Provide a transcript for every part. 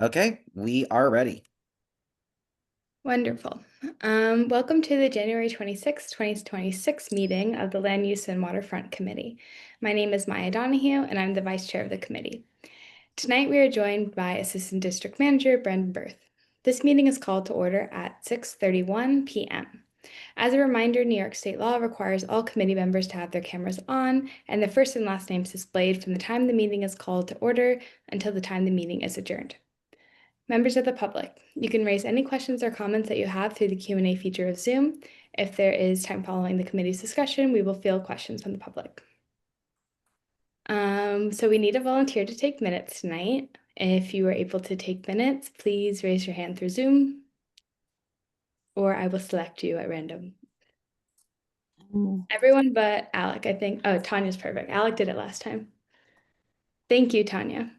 Okay, we are ready. Wonderful. Welcome to the January 26th, 2026 meeting of the Land Use and Waterfront Committee. My name is Maya Donahue, and I'm the Vice Chair of the committee. Tonight, we are joined by Assistant District Manager Brendan Berth. This meeting is called to order at 6:31 p.m. As a reminder, New York State law requires all committee members to have their cameras on and their first and last names displayed from the time the meeting is called to order until the time the meeting is adjourned. Members of the public, you can raise any questions or comments that you have through the Q&A feature of Zoom. If there is time following the committee's discussion, we will field questions from the public. So we need a volunteer to take minutes tonight. If you are able to take minutes, please raise your hand through Zoom, or I will select you at random. Everyone but Alec, I think. Oh, Tanya's perfect. Alec did it last time. Thank you, Tanya.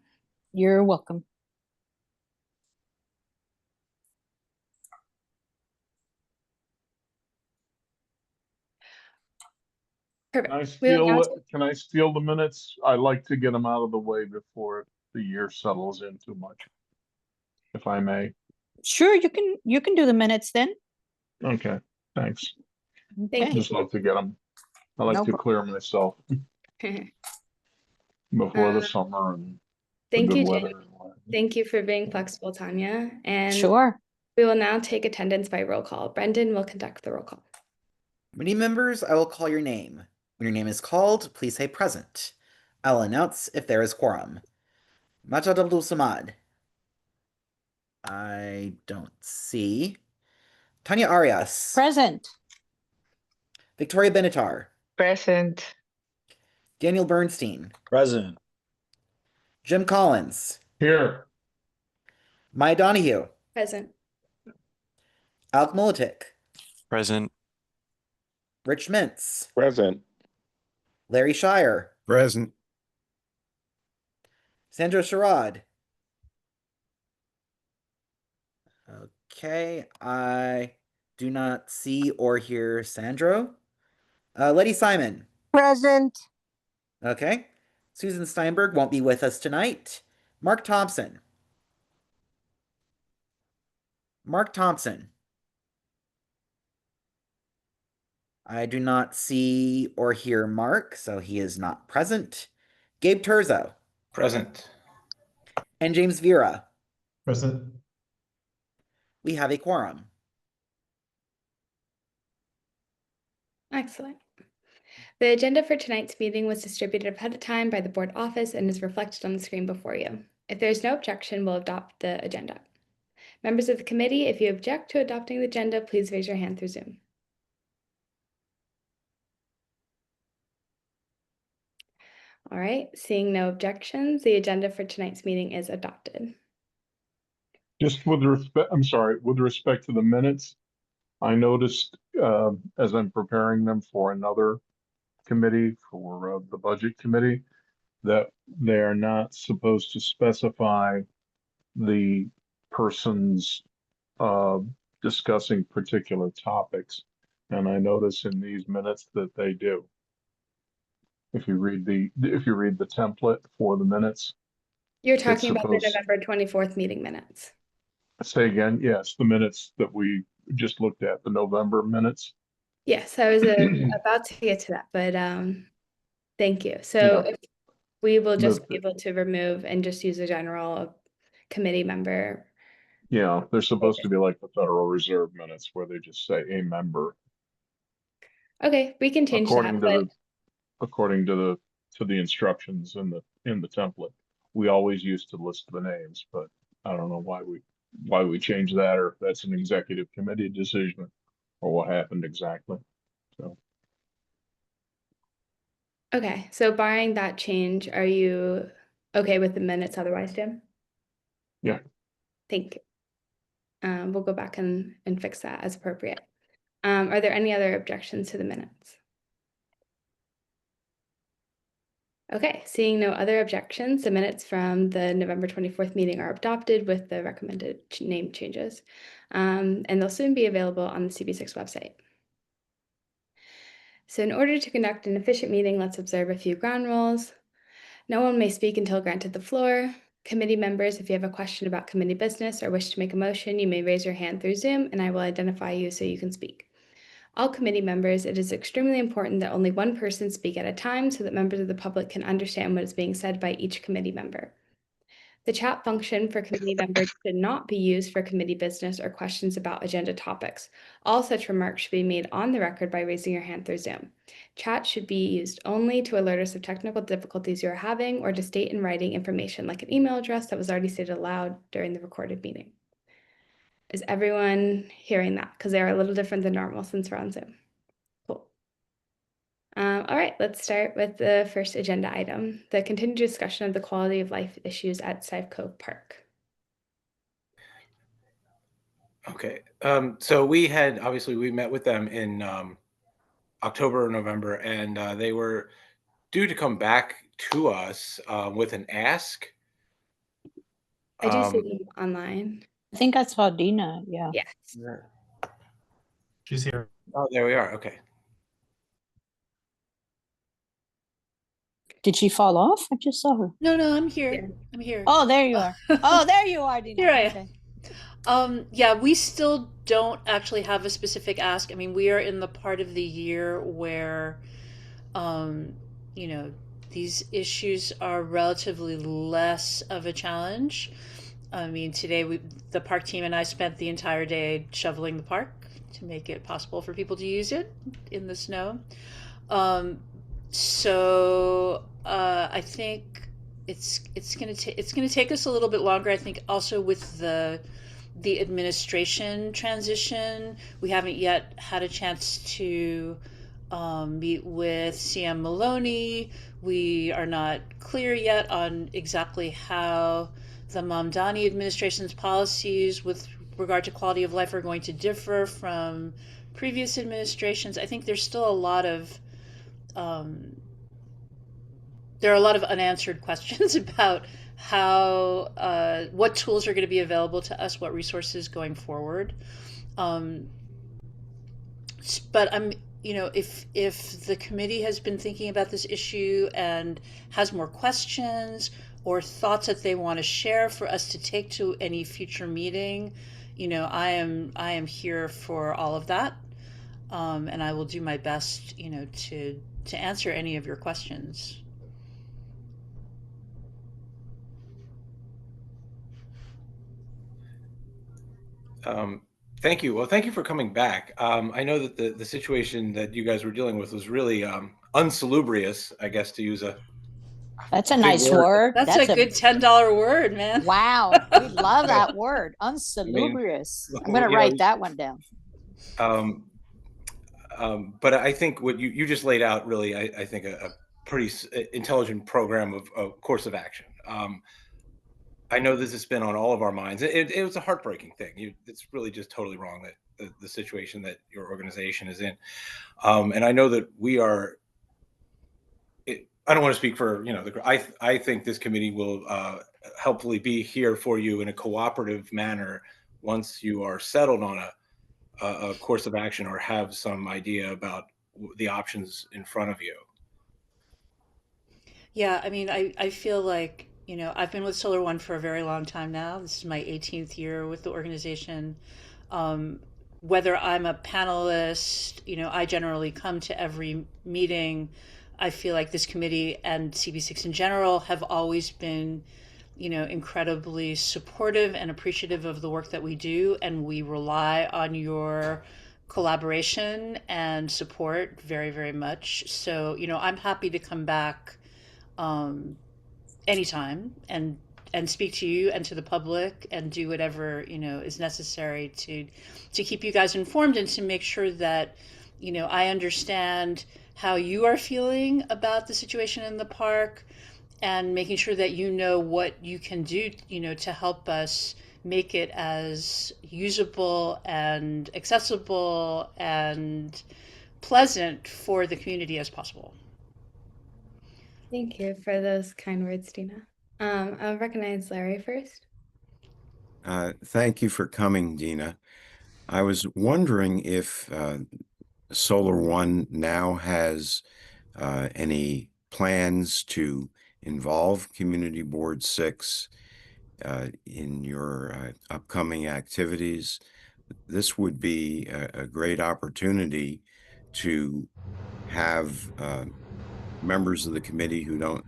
You're welcome. Perfect. Can I steal the minutes? I like to get them out of the way before the year settles in too much, if I may. Sure, you can do the minutes then. Okay, thanks. Thank you. Just love to get them. I like to clear myself before the summer and the Thank good you, weather. Jim. Thank you for being flexible, Tanya. And Sure. we will now take attendance by roll call. Brendan will conduct the roll call. Committee members, I will call your name. When your name is called, please say present. I'll announce if there is quorum. Majid Abdul Samad. I don't see. Tanya Arias. Present. Victoria Benatar. Present. Daniel Bernstein. Present. Jim Collins. Here. Maya Donahue. Present. Alec Molitic. Present. Rich Mintz. Present. Larry Shire. Present. Sandra Sherrod. Okay, I do not see or hear Sandro. Letty Simon. Present. Okay. Susan Steinberg won't be with us tonight. Mark Thompson. Mark Thompson. I do not see or hear Mark, so he is not present. Gabe Terzo. Present. And James Vera. Present. We have a quorum. Excellent. The agenda for tonight's meeting was distributed ahead of time by the board office and is reflected on the screen before you. If there is no objection, we'll adopt the agenda. Members of the committee, if you object to adopting the agenda, please raise your hand through Zoom. All right, seeing no objections, the agenda for tonight's meeting is adopted. Just with respect to the minutes, I noticed as I'm preparing them for another committee, for the budget committee, that they are not supposed to specify the persons discussing particular topics. And I notice in these minutes that they do. If you read the template for the minutes. You're talking about the November 24th meeting minutes. Say again, yes, the minutes that we just looked at, the November minutes. Yes, I was about to get to that, but thank you. So Yeah. if we will just be able to remove and just use a general committee member. Yeah, they're supposed to be like the Federal Reserve minutes where they just say a member. Okay, we can change that. According to the instructions in the template. We always used to list the names, but I don't know why we changed that, or if that's an executive committee decision or what happened exactly. So Okay, so barring that change, are you okay with the minutes otherwise, Jim? Yeah. Thank you. We'll go back and fix that as appropriate. Are there any other objections to the minutes? Okay, seeing no other objections, the minutes from the November 24th meeting are adopted with the recommended name changes, and they'll soon be available on the CB6 website. So in order to conduct an efficient meeting, let's observe a few ground rules. No one may speak until granted the floor. Committee members, if you have a question about committee business or wish to make a motion, you may raise your hand through Zoom and I will identify you so you can speak. All committee members, it is extremely important that only one person speak at a time so that members of the public can understand what is being said by each committee member. The chat function for committee members should not be used for committee business or questions about agenda topics. All such remarks should be made on the record by raising your hand through Zoom. Chat should be used only to alert us of technical difficulties you are having or to state in writing information like an email address that was already stated aloud during the recorded meeting. Is everyone hearing that? Because they're a little different than normal since we're on Zoom. Cool. All right, let's start with the first agenda item, the continued discussion of the quality of life issues at Sive Cove Park. Okay. So we met with them in October or November, and they were due to come back to us with an ask. I do see them online. I think I saw Dina. Yeah. Yes. She's here. Oh, there we are. Okay. Did she fall off? I just saw her. No, I'm here. Yeah. I'm here. Oh, there you are. Oh, there you are, Dina. Here I Okay. am. Yeah, we still don't actually have a specific ask. I mean, we are in the part of the year where, you know, these issues are relatively less of a challenge. I mean, today the park team and I spent the entire day shoveling the park to make it possible for people to use it in the snow. So I think it's gonna take us a little bit longer. I think also with the administration transition, we haven't yet had a chance to meet with CM Maloney. We are not clear yet on exactly how the Mamdani administration's policies with regard to quality of life are going to differ from previous administrations. I think there's still a lot of there are a lot of unanswered questions about how what tools are going to be available to us, what resources going forward. But if the committee has been thinking about this issue and has more questions or thoughts that they want to share for us to take to any future meeting, I am here for all of that, and I will do my best, to answer any of your questions. Thank you. Well, thank you for coming back. I know that the situation that you guys were dealing with was really unsalubrious, I guess, to use a That's a big nice word. word. That's a good $10 word, man. Wow. We love that word. Unsalubrious. I'm going to write that one down. But I think what you just laid out really, I think a pretty intelligent program of course of action. I know this has been on all of our minds. It was a heartbreaking thing. It's really just totally wrong that the situation that your organization is in. And I know that we are. I don't want to speak for I think this committee will helpfully be here for you in a cooperative manner once you are settled on a course of action or have some idea about the options in front of you. Yeah, I mean, I feel like, I've been with Solar One for a very long time now. This is my 18th year with the organization. Whether I'm a panelist, I generally come to every meeting. I feel like this committee and CB6 in general have always been, incredibly supportive and appreciative of the work that we do, and we rely on your collaboration and support very, very much. So, I'm happy to come back anytime and speak to you and to the public and do whatever is necessary to keep you guys informed and to make sure that I understand how you are feeling about the situation in the park, and making sure that what you can do to help us make it as usable and accessible and pleasant for the community as possible. Thank you for those kind words, Dina. I'll recognize Larry first. Thank you for coming, Dina. I was wondering if Solar One now has any plans to involve Community Board 6 in your upcoming activities. This would be a great opportunity to have members of the committee who don't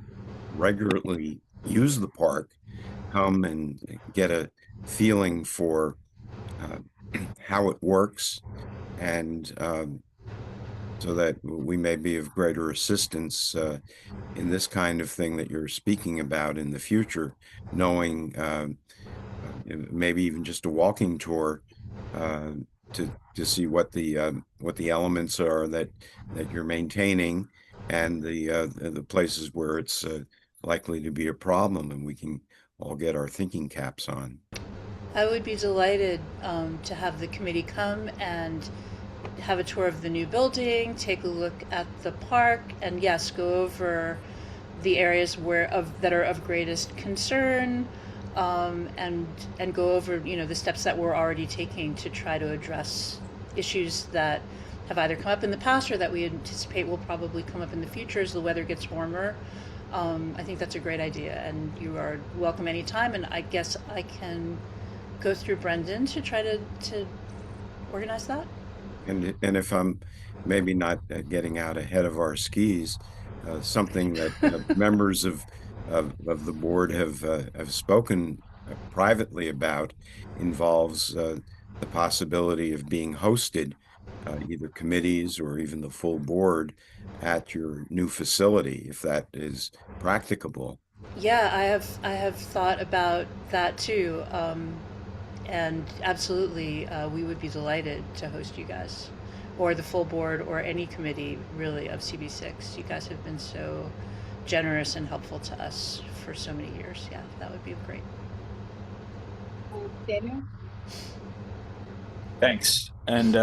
regularly use the park come and get a feeling for how it works, and so that we may be of greater assistance in this kind of thing that you're speaking about in the future, knowing maybe even just a walking tour uh, to see what the elements are that you're maintaining, and the places where it's likely to be a problem, and we can all get our thinking caps on. I would be delighted to have the committee come and have a tour of the new building, take a look at the park, and yes, go over the areas that are of greatest concern, and go over the steps that we're already taking to try to address issues that have either come up in the past or that we anticipate will probably come up in the future as the weather gets warmer. I think that's a great idea, and you are welcome anytime. And I guess I can go through Brendan to try to organize that. And if I'm maybe not getting out ahead of our skis, something that members of the board have spoken privately about involves the possibility of being hosted, either committees or even the full board, at your new facility, if that is practicable. Yeah, I have thought about that too. And absolutely, we would be delighted to host you guys, or the full board, or any committee really of CB6. You guys have been so generous and helpful to us for so many years. Yeah, that would be great. Daniel? Thanks. And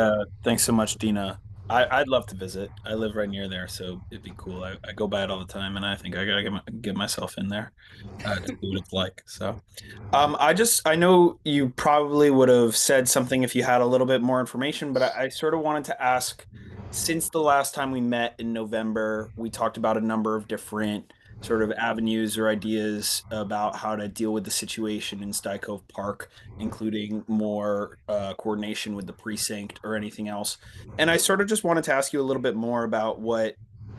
thanks so much, Dina. I'd love to visit. I live right near there, so it'd be cool. I go by it all the time, and I think I gotta get myself in there to see what it's like. So, I know you probably would have said something if you had a little bit more information, but I sort of wanted to ask, since the last time we met in November, we talked about a number of different sort of avenues or ideas about how to deal with the situation in Sty Cove Park, including more coordination with the precinct or anything else. And I sort of just wanted to ask you a little bit more about what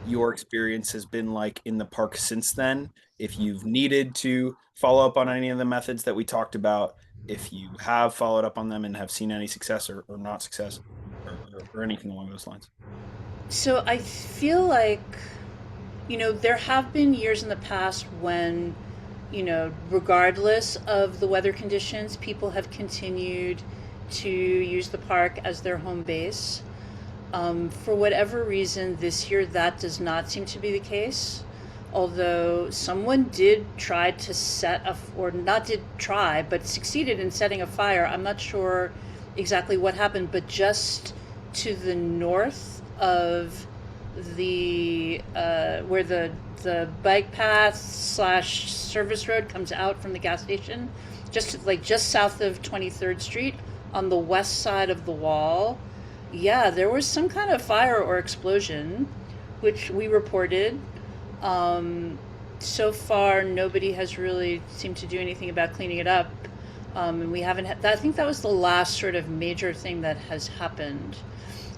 your experience has been like in the park since then, if you've needed to follow up on any of the methods that we talked about, if you have followed up on them and have seen any success or not success, or anything along those lines. So I feel like, there have been years in the past when, regardless of the weather conditions, people have continued to use the park as their home base. For whatever reason, this year that does not seem to be the case. Although someone did try to or not did try, but succeeded in setting a fire. I'm not sure exactly what happened, but just to the north of the where the bike path / service road comes out from the gas station, just south of 23rd Street on the west side of the wall. Yeah, there was some kind of fire or explosion, which we reported. So far, nobody has really seemed to do anything about cleaning it up. And we haven't had, I think that was the last sort of major thing that has happened.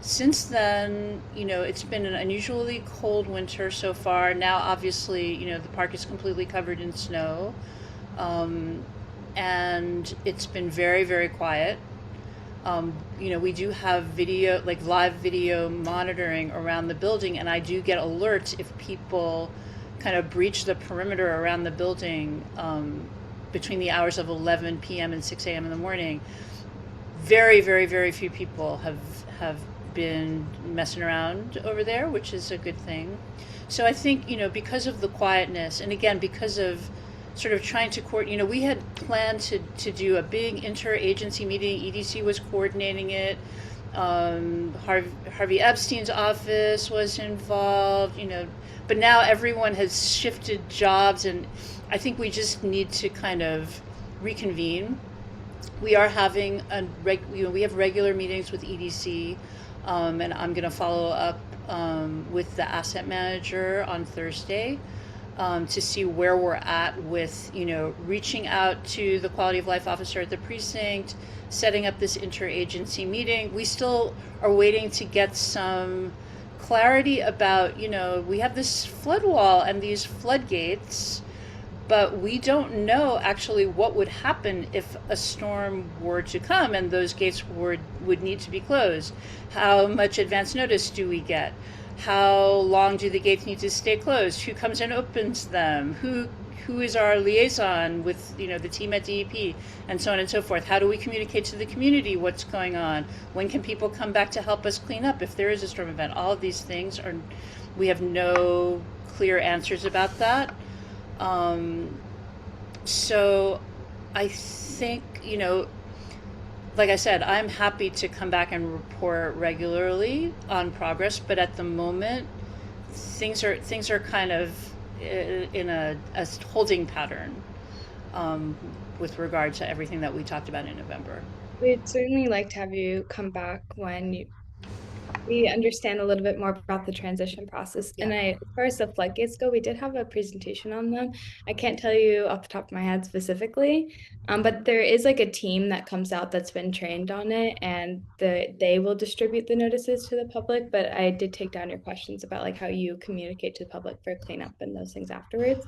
Since then, it's been an unusually cold winter so far. Now, obviously, the park is completely covered in snow. And it's been very, very quiet. We do have live video monitoring around the building, and I do get alerts if people kind of breach the perimeter around the building between the hours of 11 p.m. and 6 a.m. in the morning. Very, very, very few people have been messing around over there, which is a good thing. So I think, because of the quietness, and again, because of sort of trying to coordinate, we had planned to do a big interagency meeting. EDC was coordinating it. Harvey Epstein's office was involved, but now everyone has shifted jobs, and I think we just need to kind of reconvene. We are having we have regular meetings with EDC, and I'm going to follow up with the asset manager on Thursday. to see where we're at with, reaching out to the quality of life officer at the precinct, setting up this interagency meeting. We still are waiting to get some clarity about, we have this flood wall and these floodgates, but we don't know actually what would happen if a storm were to come and those gates would need to be closed. How much advance notice do we get? How long do the gates need to stay closed? Who comes and opens them? Who is our liaison with the team at DEP, and so on and so forth? How do we communicate to the community what's going on? When can people come back to help us clean up if there is a storm event? All of these things we have no clear answers about that. So I think, like I said, I'm happy to come back and report regularly on progress, but at the moment, things are kind of in a holding pattern with regard to everything that we talked about in November. We'd certainly like to have you come back when we understand a little bit more about the transition process. Yeah. And as far as the floodgates go, we did have a presentation on them. I can't tell you off the top of my head specifically, but there is like a team that comes out that's been trained on it, and they will distribute the notices to the public. But I did take down your questions about like how you communicate to the public for cleanup and those things afterwards.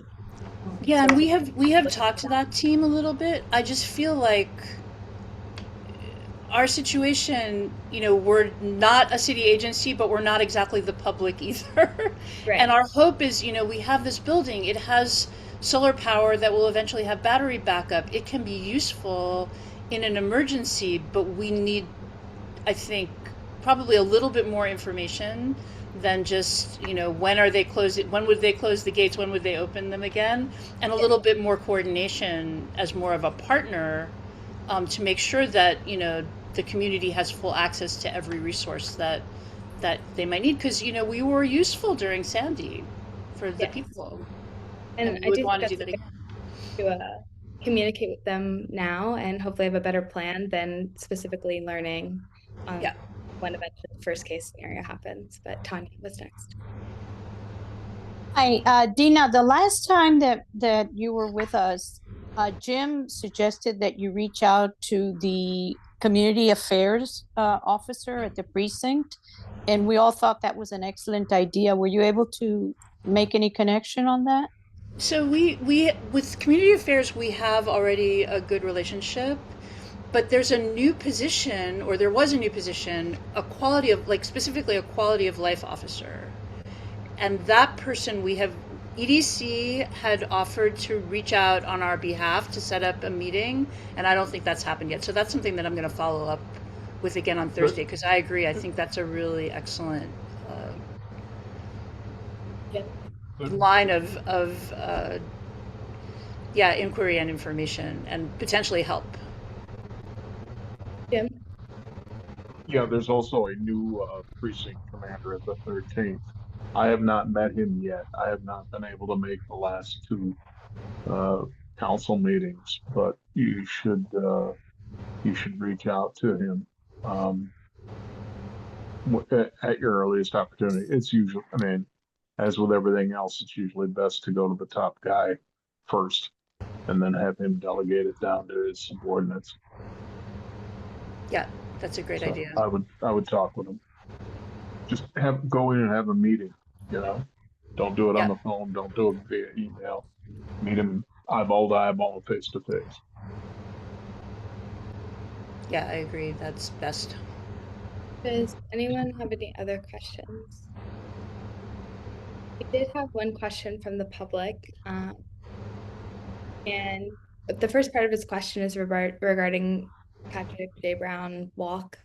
Yeah, So and we have talked to that team a little bit. I just feel like our situation, we're not a city agency, but we're not exactly the public either. Right. And our hope is, we have this building, it has solar power that will eventually have battery backup. It can be useful in an emergency, but we need, I think, probably a little bit more information than just, when are they closed? When would they close the gates? When would they open them again? And a little bit more coordination as more of a partner to make sure that, the community has full access to every resource that they might need, because we were useful during Sandy for the people, and we I would do want to think do that that's again. to communicate with them now and hopefully have a better plan than specifically learning Yeah. when eventually the first case scenario happens. But Tanya, what's next? Hi, Dina, the last time that you were with us, Jim suggested that you reach out to the community affairs officer at the precinct, and we all thought that was an excellent idea. Were you able to make any connection on that? So we with community affairs, we have already a good relationship, but there's a new position, or there was a new position, specifically a quality of life officer. And that person, EDC had offered to reach out on our behalf to set up a meeting, and I don't think that's happened yet. So that's something that I'm going to follow up with again on Thursday, because I agree. I think that's a really excellent line of inquiry and information, and potentially help. Jim? Yeah, there's also a new precinct commander at the 13th. I have not met him yet. I have not been able to make the last two council meetings, but you should reach out to him at your earliest opportunity. It's usually, I mean, as with everything else, it's usually best to go to the top guy first and then have him delegate it down to his subordinates. Yeah, that's a great idea. I would talk with him. Just go in and have a meeting, Don't do it on the phone, don't do it via email. Meet him eyeball to eyeball, face to face. Yeah, I agree. That's best. Does anyone have any other questions? We did have one question from the public, and the first part of his question is regarding Patrick J. Brown Walk.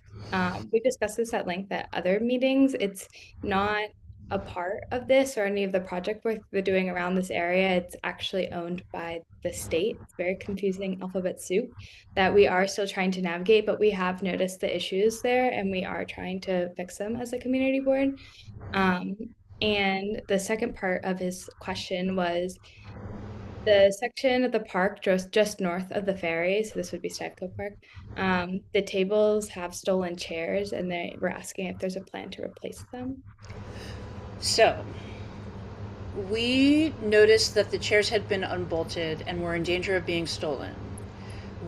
We discussed this at length at other meetings. It's not a part of this or any of the project work we're doing around this area. It's actually owned by the state. It's very confusing alphabet soup that we are still trying to navigate, but we have noticed the issues there and we are trying to fix them as a community board. And the second part of his question was the section of the park just north of the ferry, so this would be Stuyvesant Park. The tables have stolen chairs, and they were asking if there's a plan to replace them. So, we noticed that the chairs had been unbolted and were in danger of being stolen.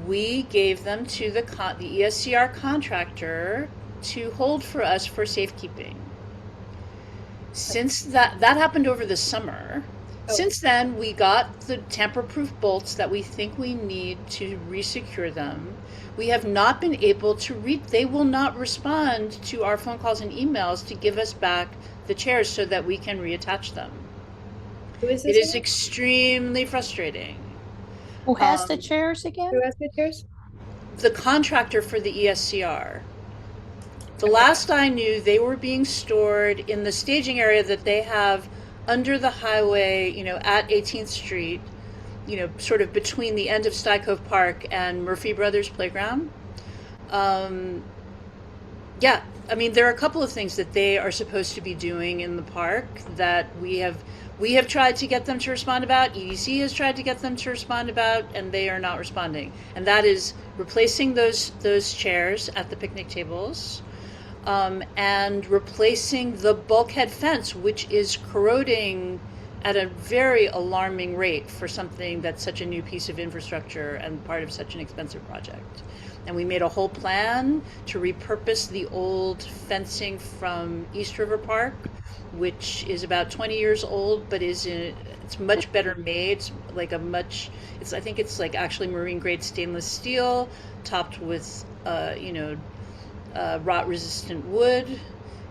We gave them to the ESCR contractor to hold for us for safekeeping. Since that happened over the summer, since then we got the tamper-proof bolts that we think we need to resecure them. We have not been able to they will not respond to our phone calls and emails to give us back the chairs so that we can reattach them. Who is It this is again? extremely frustrating. Who has the chairs again? Who has the chairs? The contractor for the ESCR. The last I knew, they were being stored in the staging area that they have under the highway, at 18th Street, sort of between the end of Sty Cove Park and Murphy Brothers Playground. Yeah, I mean, there are a couple of things that they are supposed to be doing in the park that we have tried to get them to respond about. EDC has tried to get them to respond about, and they are not responding. And that is replacing those chairs at the picnic tables, and replacing the bulkhead fence, which is corroding at a very alarming rate for something that's such a new piece of infrastructure and part of such an expensive project. And we made a whole plan to repurpose the old fencing from East River Park, which is about 20 years old, but it's much better made. I think it's like actually marine grade stainless steel, topped with, rot resistant wood.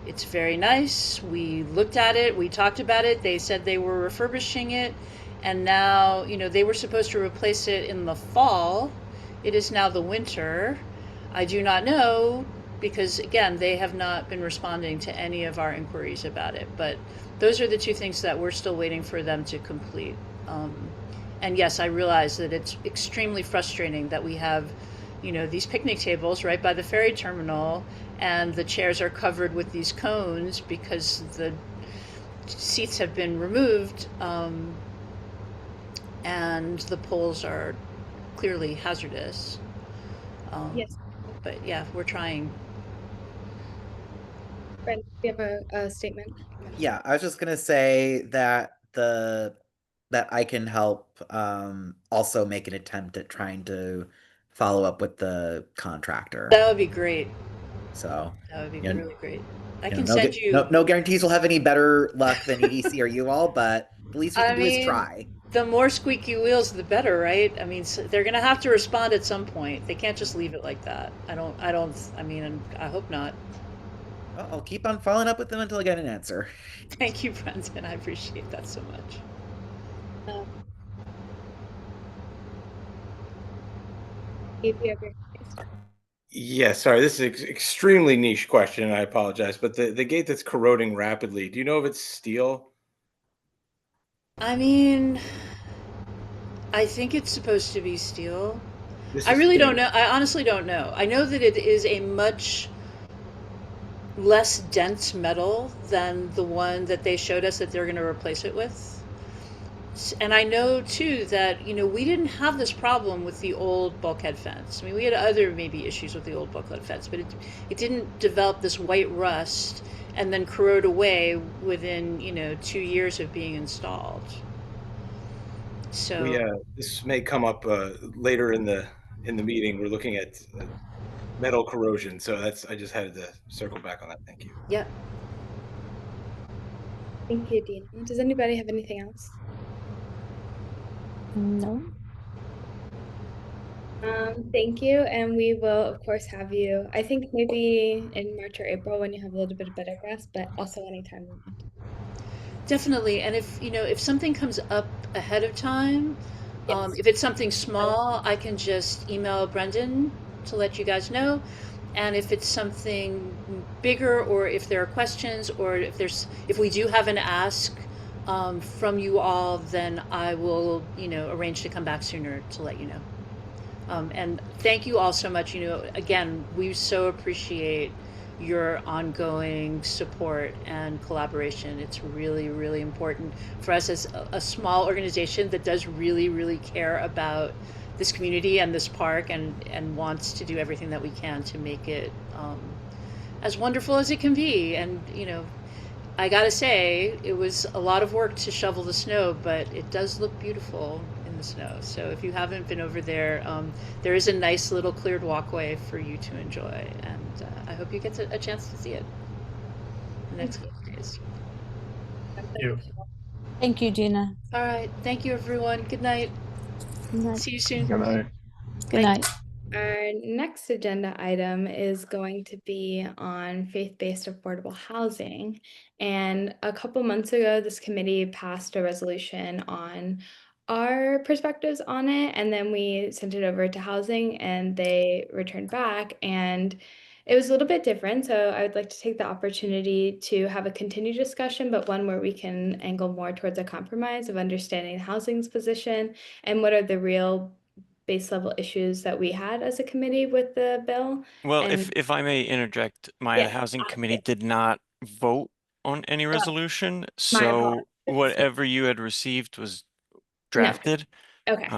It's very nice. We looked at it, we talked about it. They said they were refurbishing it, and now, they were supposed to replace it in the fall. It is now the winter. I do not know, because again, they have not been responding to any of our inquiries about it. But those are the two things that we're still waiting for them to complete. And yes, I realize that it's extremely frustrating that we have, these picnic tables right by the ferry terminal, and the chairs are covered with these cones because the seats have been removed, and the poles are clearly hazardous. Yes. But yeah, we're trying. Brent, do you have a statement? Yeah, I was just gonna say that that I can help also make an attempt at trying to follow up with the contractor. That would be great. So, That would be you know, really great. I you know, can send you. no guarantees we'll have any better luck than EDC or you all, but the least we I can do is mean, try. the more squeaky wheels, the better, right? I mean, they're gonna have to respond at some point. They can't just leave it like that. I mean, I hope not. Well, I'll keep on following up with them until I get an answer. Thank you, Brendan. I appreciate that so much. If you have your case. Yeah, sorry, this is an extremely niche question, and I apologize. But the gate that's corroding rapidly, do you know if it's steel? I mean, I think it's supposed to be steel. This I is really getting- don't know. I honestly don't know. I know that it is a much less dense metal than the one that they showed us that they're going to replace it with. And I know too that, we didn't have this problem with the old bulkhead fence. I mean, we had other maybe issues with the old bulkhead fence, but it didn't develop this white rust and then corrode away within, 2 years of being installed. So this may come up later in the meeting. We're looking at metal corrosion, so I just had to circle back on that. Thank you. yeah. Thank you, Dina. Does anybody have anything else? No. Thank you, and we will of course have you, I think maybe in March or April when you have a little bit of better grasp, but also anytime we want. Definitely. And if something comes up ahead of time, Yes. if it's something small, I can just email Brendan to let you guys know. And if it's something bigger, or if there are questions, or if we do have an ask from you all, then I will, arrange to come back sooner to let you know. And thank you all so much. Again, we so appreciate your ongoing support and collaboration. It's really, really important for us as a small organization that does really, really care about this community and this park, and wants to do everything that we can to make it as wonderful as it can be. And I gotta say, it was a lot of work to shovel the snow, but it does look beautiful in the snow. So if you haven't been over there, there is a nice little cleared walkway for you to enjoy, and I hope you get a chance to see it the next couple of days. You. Thank you, Dina. All right, thank you, everyone. Good night. Good night. See you soon. Good night. Good night. Our next agenda item is going to be on faith-based affordable housing. And a couple months ago, this committee passed a resolution on our perspectives on it, and then we sent it over to housing and they returned back, and it was a little bit different. So I would like to take the opportunity to have a continued discussion, but one where we can angle more towards a compromise of understanding housing's position and what are the real base level issues that we had as a committee with the bill. Well, And if I may interject, Maya, the yeah, Housing Committee did not vote on any resolution, my so apologies. whatever you had received was No, drafted. okay.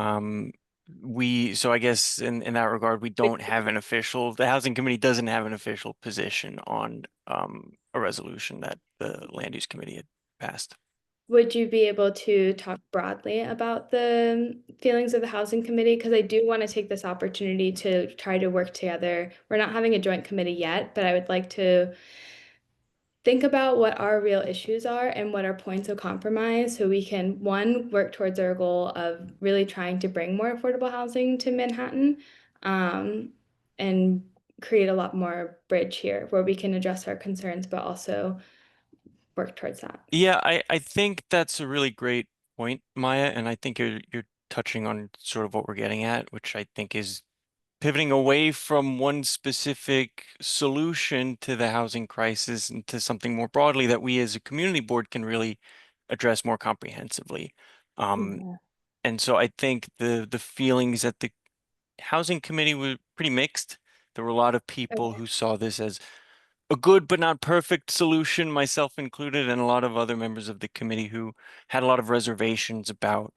So I guess in that regard, we don't have an official, the Housing Committee doesn't have an official position on a resolution that the Land Use Committee had passed. Would you be able to talk broadly about the feelings of the housing committee? Because I do want to take this opportunity to try to work together. We're not having a joint committee yet, but I would like to think about what our real issues are and what our points of compromise so we can, one, work towards our goal of really trying to bring more affordable housing to Manhattan, and create a lot more bridge here where we can address our concerns, but also work towards that. Yeah, I think that's a really great point, Maya, and I think you're touching on sort of what we're getting at, which I think is pivoting away from one specific solution to the housing crisis into something more broadly that we as a community board can really address more comprehensively. Yeah. And so I think the feelings at the housing committee were pretty mixed. There were a lot of people Okay. who saw this as a good but not perfect solution, myself included, and a lot of other members of the committee who had a lot of reservations about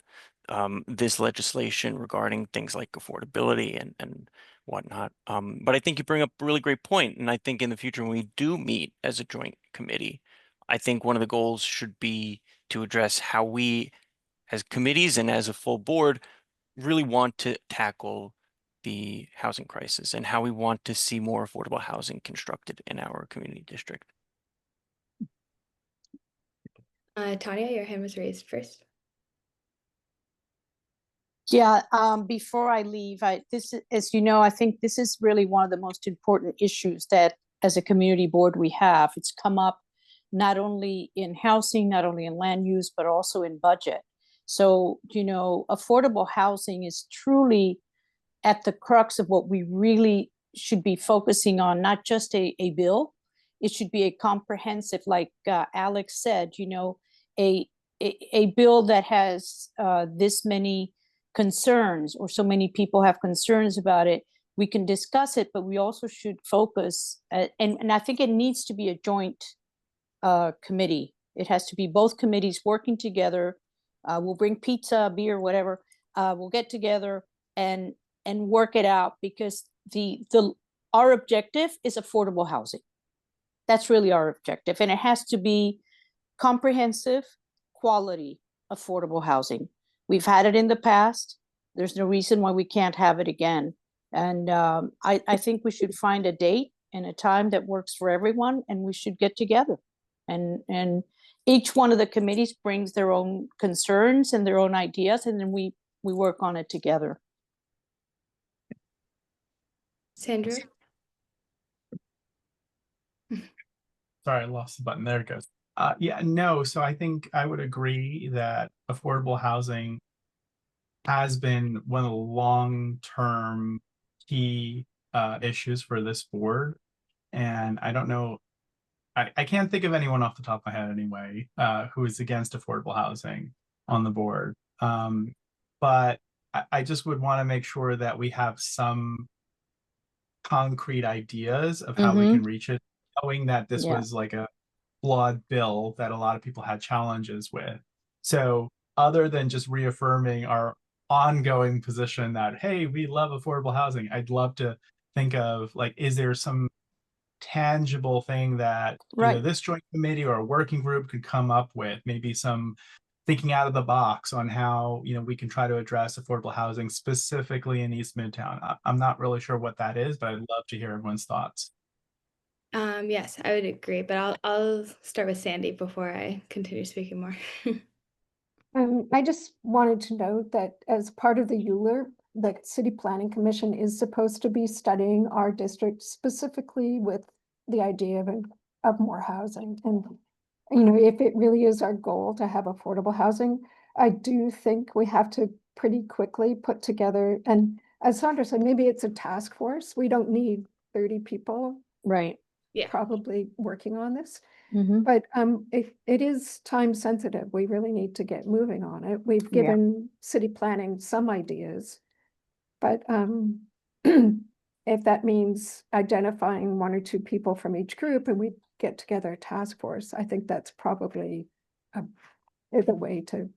this legislation regarding things like affordability and whatnot. But I think you bring up a really great point, and I think in the future when we do meet as a joint committee, I think one of the goals should be to address how we, as committees and as a full board, really want to tackle the housing crisis and how we want to see more affordable housing constructed in our community district. Tanya, your hand was raised first. Yeah, before I leave, as you know, I think this is really one of the most important issues that as a community board we have. It's come up not only in housing, not only in land use, but also in budget. So, affordable housing is truly at the crux of what we really should be focusing on, not just a bill. It should be a comprehensive, like Alex said, a, a bill that has this many concerns, or so many people have concerns about it. We can discuss it, but we also should focus, and I think it needs to be a joint committee. It has to be both committees working together. We'll bring pizza, beer, whatever. We'll get together and work it out, because our objective is affordable housing. That's really our objective, and it has to be comprehensive, quality, affordable housing. We've had it in the past. There's no reason why we can't have it again. And I think we should find a date and a time that works for everyone, and we should get together. And each one of the committees brings their own concerns and their own ideas, and then we work on it together. Sandra? Sorry, I lost the button. There it goes. Yeah, no. So I think I would agree that affordable housing has been one of the long-term key issues for this board. And I don't know, I can't think of anyone off the top of my head anyway, who is against affordable housing on the board. But I just would want to make sure that we have some concrete ideas of how we can reach it, knowing that this was like a flawed bill that a lot of people had challenges with. So other than just reaffirming our ongoing position that, hey, we love affordable housing, I'd love to think of, like, is there some tangible thing that either Right. this joint committee or a working group could come up with, maybe some thinking out of the box on how, we can try to address affordable housing specifically in East Midtown. I'm not really sure what that is, but I'd love to hear everyone's thoughts. Yes, I would agree, but I'll start with Sandy before I continue speaking more. I just wanted to note that as part of the ULURP, the City Planning Commission is supposed to be studying our district specifically with the idea of more housing. And, if it really is our goal to have affordable housing, I do think we have to pretty quickly put together, and as Sandra said, maybe it's a task force. We don't need 30 people Right. Yeah. probably working on this. Mm-hmm. But it is time sensitive. We really need to get moving on it. We've Yeah. given city planning some ideas, but if that means identifying one or two people from each group and we get together a task force, I think that's probably the way to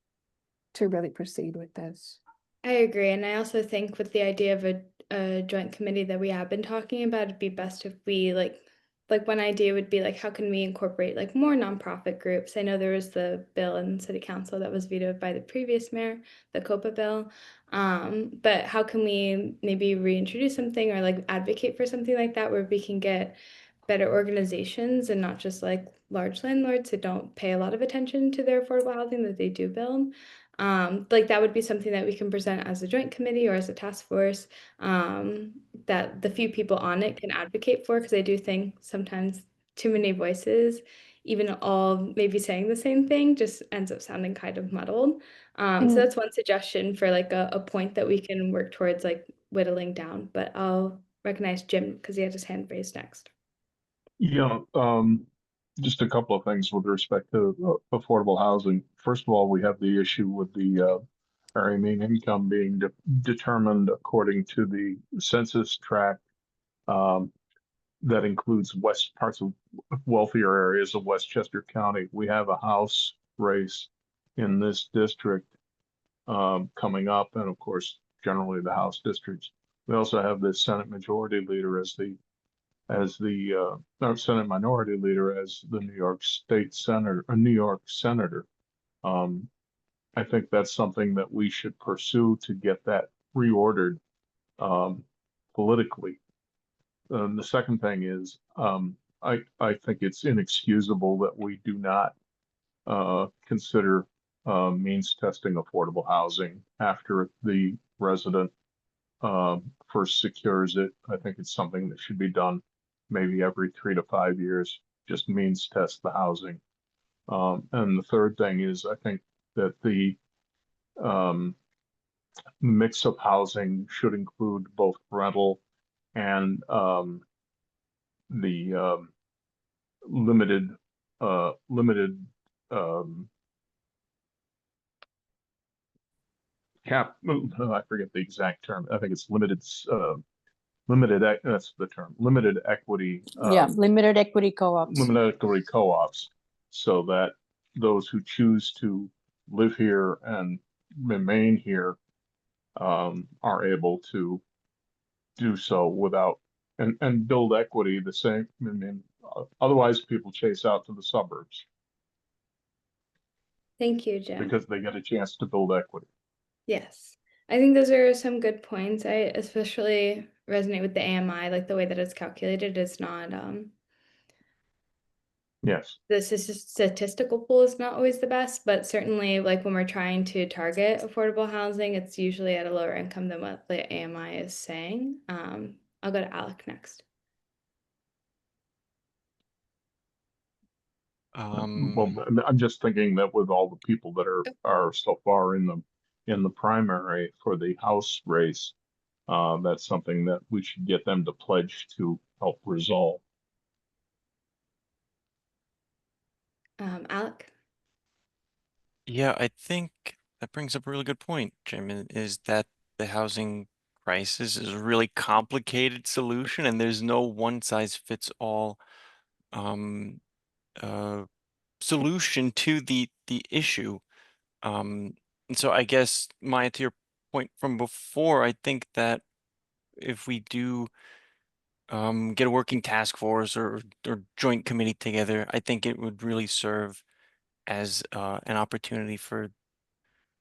really proceed with this. I agree, and I also think with the idea of a joint committee that we have been talking about, it'd be best if we like one idea would be like how can we incorporate like more nonprofit groups? I know there was the bill in city council that was vetoed by the previous mayor, the COPA bill. But how can we maybe reintroduce something or like advocate for something like that where we can get better organizations and not just like large landlords that don't pay a lot of attention to their affordable housing that they do build. Like that would be something that we can present as a joint committee or as a task force, that the few people on it can advocate for, because I do think sometimes too many voices, even all maybe saying the same thing, just ends up sounding kind of muddled. So that's one suggestion for like a point that we can work towards like whittling down, but I'll recognize Jim because he had his hand raised next. Yeah, just a couple of things with respect to affordable housing. First of all, we have the issue with the area mean income being determined according to the census tract, that includes west parts of wealthier areas of Westchester County. We have a House race in this district coming up, and of course, generally the House districts. We also have the Senate Majority Leader as the Senate Minority Leader as the New York State Senator, a New York Senator. I think that's something that we should pursue to get that reordered politically. The second thing is, I think it's inexcusable that we do not consider means testing affordable housing after the resident first secures it. I think it's something that should be done maybe every 3 to 5 years, just means test the housing. And the third thing is, I think that the mix of housing should include both rental and the limited cap. I forget the exact term. I think it's that's the term, limited equity. Yeah, limited equity co-ops. Limited equity co-ops, so that those who choose to live here and remain here are able to do so without and build equity the same. I mean, otherwise people chase out to the suburbs Thank you, Jim. because they get a chance to build equity. Yes, I think those are some good points. I especially resonate with the AMI, like the way that it's calculated is not, Yes. the statistical pool is not always the best, but certainly like when we're trying to target affordable housing, it's usually at a lower income than what the AMI is saying. I'll go to Alec next. Well, I'm just thinking that with all the people that are so far in the primary for the House race, that's something that we should get them to pledge to help resolve. Alec? Yeah, I think that brings up a really good point, Jim, is that the housing crisis is a really complicated solution and there's no one size fits all um, solution to the issue. And so I guess, Maya, to your point from before, I think that if we do get a working task force or joint committee together. I think it would really serve as an opportunity for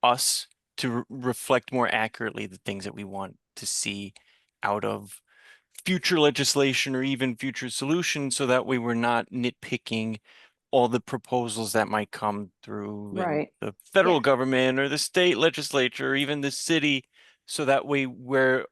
us to reflect more accurately the things that we want to see out of future legislation or even future solutions, so that way we're not nitpicking all the proposals that might come through in Right. the federal Yeah. government or the state legislature or even the city, so that way we're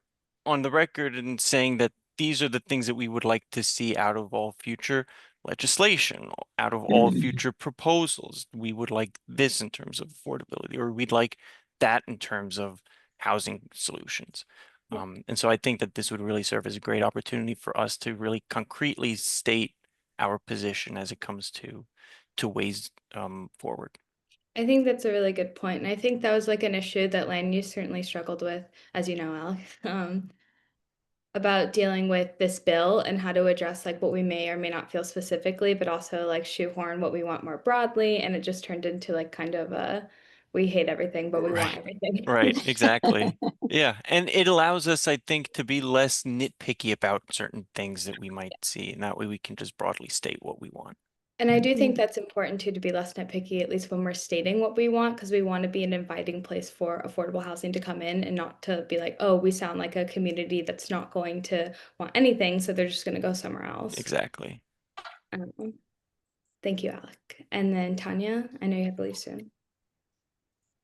on the record and saying that these are the things that we would like to see out of all future legislation, out of all future proposals. We would like this in terms of affordability, or we'd like that in terms of housing solutions. Yeah. And so I think that this would really serve as a great opportunity for us to really concretely state our position as it comes to ways forward. I think that's a really good point. And I think that was like an issue that land use certainly struggled with, as you know, Alex, about dealing with this bill and how to address like what we may or may not feel specifically, but also like shoehorn what we want more broadly. And it just turned into like kind of a we hate everything, but we want Right. everything. Right, exactly. Yeah, and it allows us, I think, to be less nitpicky about certain things that we might see, and that way we can just broadly state what we want. And I do think that's important too, to be less nitpicky, at least when we're stating what we want, because we want to be an inviting place for affordable housing to come in and not to be like, oh, we sound like a community that's not going to want anything, so they're just going to go somewhere else. Exactly. Thank you, Alec. And then Tanya, I know you have to leave soon.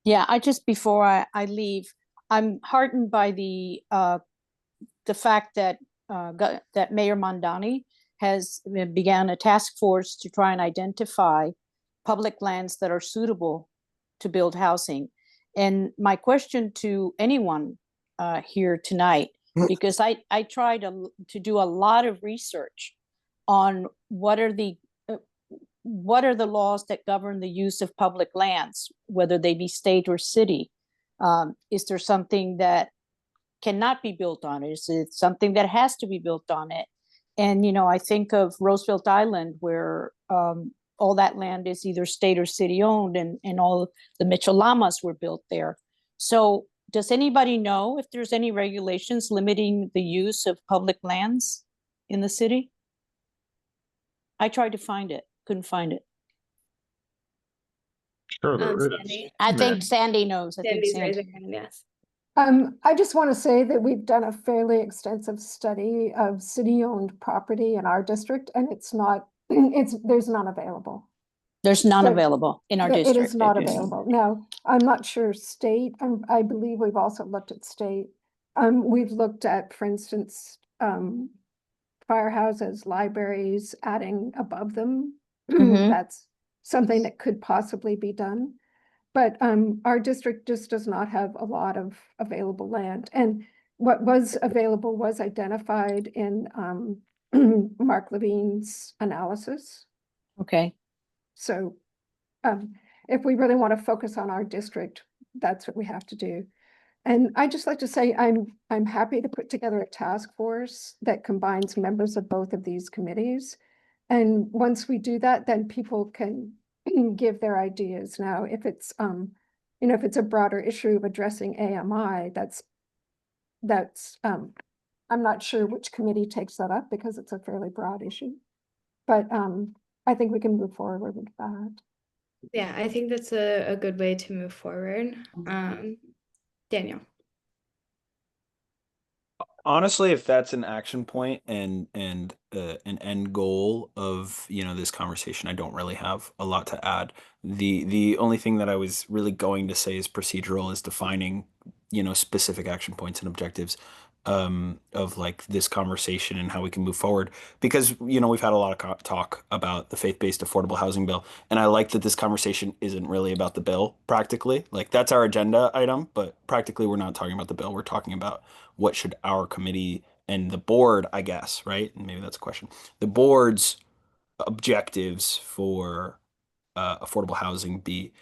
Yeah, before I leave, I'm heartened by the fact that that Mayor Mondani has began a task force to try and identify public lands that are suitable to build housing. And my question to anyone here tonight, because I tried to do a lot of research on what are the laws that govern the use of public lands, whether they be state or city. Is there something that cannot be built on it? Is it something that has to be built on it? And, I think of Roosevelt Island, where all that land is either state or city owned, and all the Mitchell Llamas were built there. So does anybody know if there's any regulations limiting the use of public lands in the city? I tried to find it, couldn't find it. Sure, there is. Sandy. I think Sandy knows. I think Sandy's Sandy. raising her hand, yes. I just want to say that we've done a fairly extensive study of city-owned property in our district, and it's not, there's none available. There's none So available in our district. It is not Okay. available. Now, I'm not sure state, I believe we've also looked at state. We've looked at, for instance, firehouses, libraries, adding above them. Mhm. That's something that could possibly be done. But our district just does not have a lot of available land. And what was available was identified in Mark Levine's analysis. Okay. So if we really want to focus on our district, that's what we have to do. And I just like to say I'm happy to put together a task force that combines members of both of these committees. And once we do that, then people can give their ideas. Now, if it's if it's a broader issue of addressing AMI, that's I'm not sure which committee takes that up because it's a fairly broad issue. But I think we can move forward with that. Yeah, I think that's a good way to move forward. Daniel. Honestly, if that's an action point and an end goal of this conversation, I don't really have a lot to add. The only thing that I was really going to say is procedural, is defining specific action points and objectives of like this conversation and how we can move forward, because we've had a lot of talk about the faith-based affordable housing bill, and I like that this conversation isn't really about the bill. Practically, like, that's our agenda item, but practically we're not talking about the bill. We're talking about what should our committee and the board, I guess, right? And maybe that's a question. The board's objectives for affordable housing be.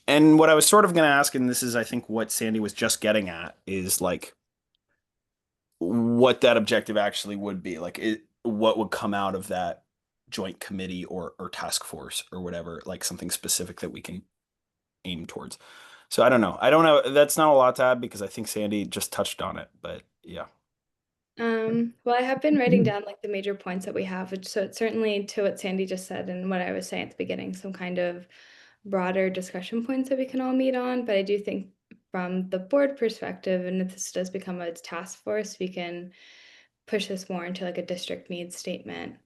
And what I was sort of going to ask, and this is, I think, what Sandy was just getting at, is like what that objective actually would be. Like, what would come out of that joint committee or task force or whatever, like something specific that we can aim towards. So I don't know. That's not a lot to add because I think Sandy just touched on it, but yeah. Well, I have been writing down like the major points that we have, so it's certainly to what Sandy just said and what I was saying at the beginning, some kind of broader discussion points that we can all meet on. But I do think from the board perspective, and if this does become a task force, we can push this more into like a district needs statement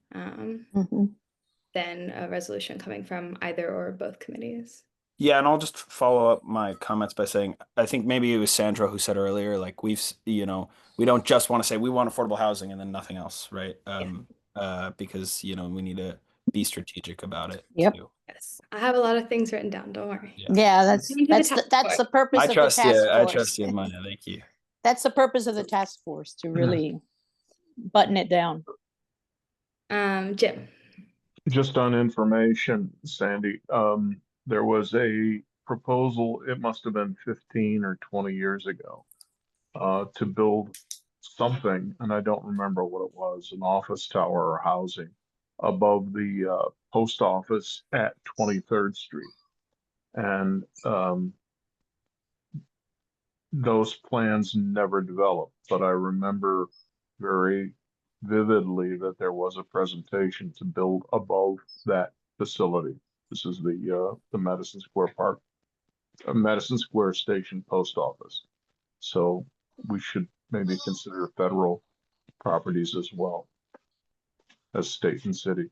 than a resolution coming from either or both committees. Yeah, and I'll just follow up my comments by saying I think maybe it was Sandra who said earlier, like we don't just want to say we want affordable housing and then nothing else, right? Because we need to be strategic about it Yep. too. Yes, I have a lot of things written down. Don't worry. Yeah, that's Into the task that's the force. purpose I of the trust you. task I force. trust you, Maya. Thank you. That's the purpose of the task force, to really button it down. Jim. Just on information, Sandy, there was a proposal, it must have been 15 or 20 years ago, to build something, and I don't remember what it was, an office tower or housing above the post office at 23rd Street. And those plans never developed, but I remember very vividly that there was a presentation to build above that facility. This is the Madison Square Park, Madison Square Station Post Office. So we should maybe consider federal properties as well as state and city.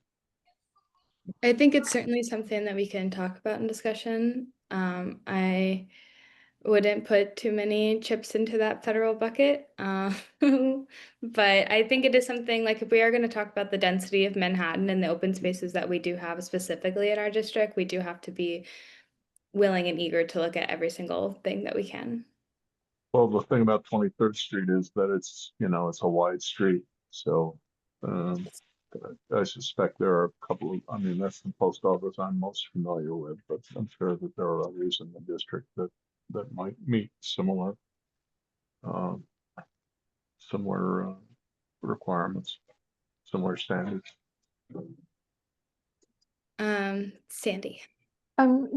I think it's certainly something that we can talk about in discussion. I wouldn't put too many chips into that federal bucket. But I think it is something like if we are going to talk about the density of Manhattan and the open spaces that we do have specifically in our district, we do have to be willing and eager to look at every single thing that we can. Well, the thing about 23rd Street is that it's a wide street. So I suspect there are a couple of, I mean, that's the post office I'm most familiar with, but I'm sure that there are others in the district that might meet similar requirements, similar standards. Sandy.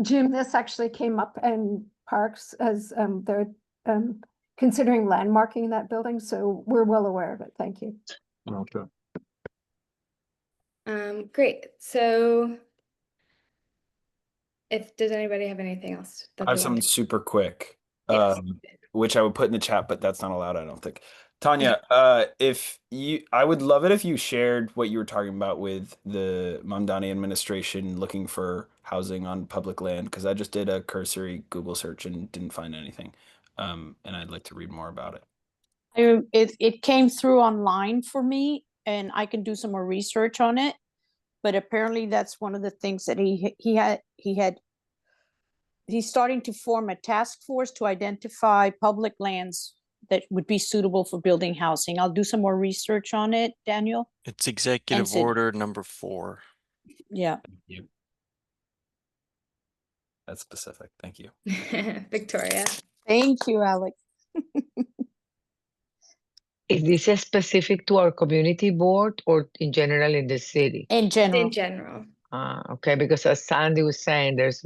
Jim, this actually came up in Parks as they're considering landmarking that building, so we're well aware of it. Thank you. Okay. Great. So does anybody have anything else that I have they something want to? super quick, Yes. which I would put in the chat, but that's not allowed, I don't think. Tanya, I would love it if you shared what you were talking about with the Mamdani administration looking for housing on public land, because I just did a cursory Google search and didn't find anything. And I'd like to read more about it. It came through online for me, and I can do some more research on it. But apparently, that's one of the things that he's starting to form a task force to identify public lands that would be suitable for building housing. I'll do some more research on it, Daniel. It's executive order number 4. Yeah. Thank you. That's specific. Thank you. Victoria. Thank you, Alex. Is this specific to our community board or in general in the city? In general. In general. Okay, because as Sandy was saying, there's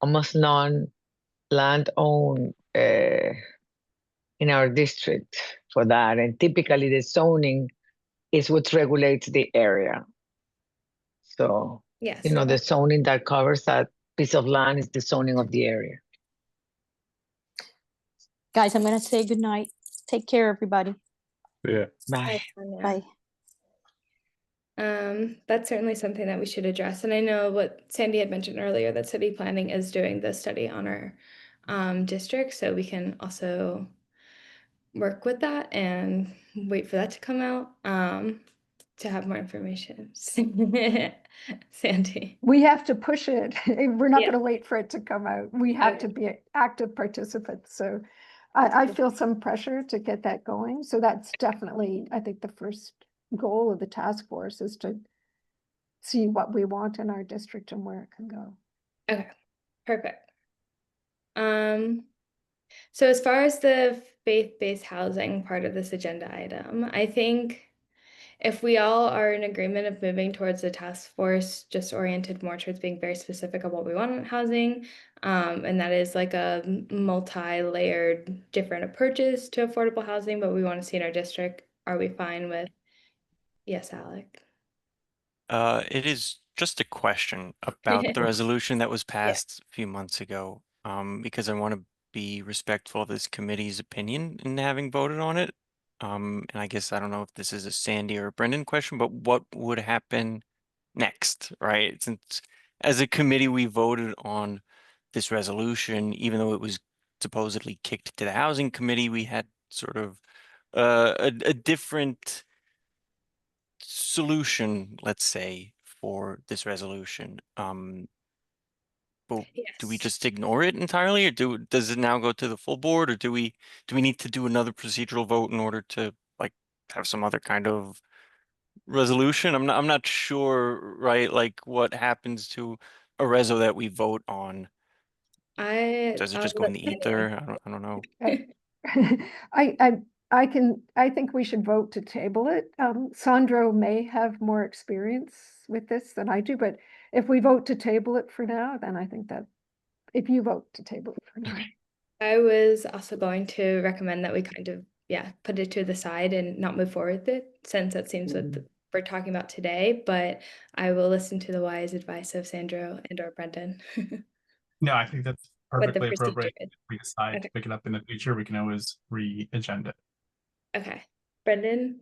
almost none land owned in our district for that. And typically the zoning is what regulates the area. So, yes, the zoning that covers that piece of land is the zoning of the area. Guys, I'm going to say good night. Take care, everybody. Yeah. Bye. Bye. That's certainly something that we should address. And I know what Sandy had mentioned earlier, that city planning is doing the study on our district. So we can also work with that and wait for that to come out to have more information. Sandy. We have to push it. We're not Yeah. going to wait for it to come out. We have to be active participants. So I feel some pressure to get that going. So that's definitely, I think, the first goal of the task force is to see what we want in our district and where it can go. Okay, perfect. So as far as the faith-based housing part of this agenda item, I think If we all are in agreement of moving towards the task force, just oriented more towards being very specific of what we want in housing, and that is like a multi-layered different approaches to affordable housing, but we want to see in our district, are we fine with? Yes, Alec. It is just a question about the resolution that was Yeah. passed a few months ago, because I want to be respectful of this committee's opinion in having voted on it. And I guess I don't know if this is a Sandy or a Brendan question, but what would happen next, right? Since as a committee, we voted on this resolution, even though it was supposedly kicked to the housing committee, we had sort of a different solution, let's say, for this resolution. But do we Yes. just ignore it entirely, or does it now go to the full board, or do we need to do another procedural vote in order to like have some other kind of resolution? I'm not sure, right? Like what happens to a reso that we vote on? Does it I'll just go in let the ether? I don't know. I, I, I think we should vote to table it. Sandro may have more experience with this than I do, but if we vote to table it for now, then I think that, if you vote to table it for now. I was also going to recommend that we kind of, yeah, put it to the side and not move forward with it, since that seems what we're talking about today, but I will listen to the wise advice of Sandro and or Brendan. No, I think that's What the perfectly procedure appropriate. is. If we decide Okay. to pick it up in the future, we can always re-agenda it. Okay. Brendan?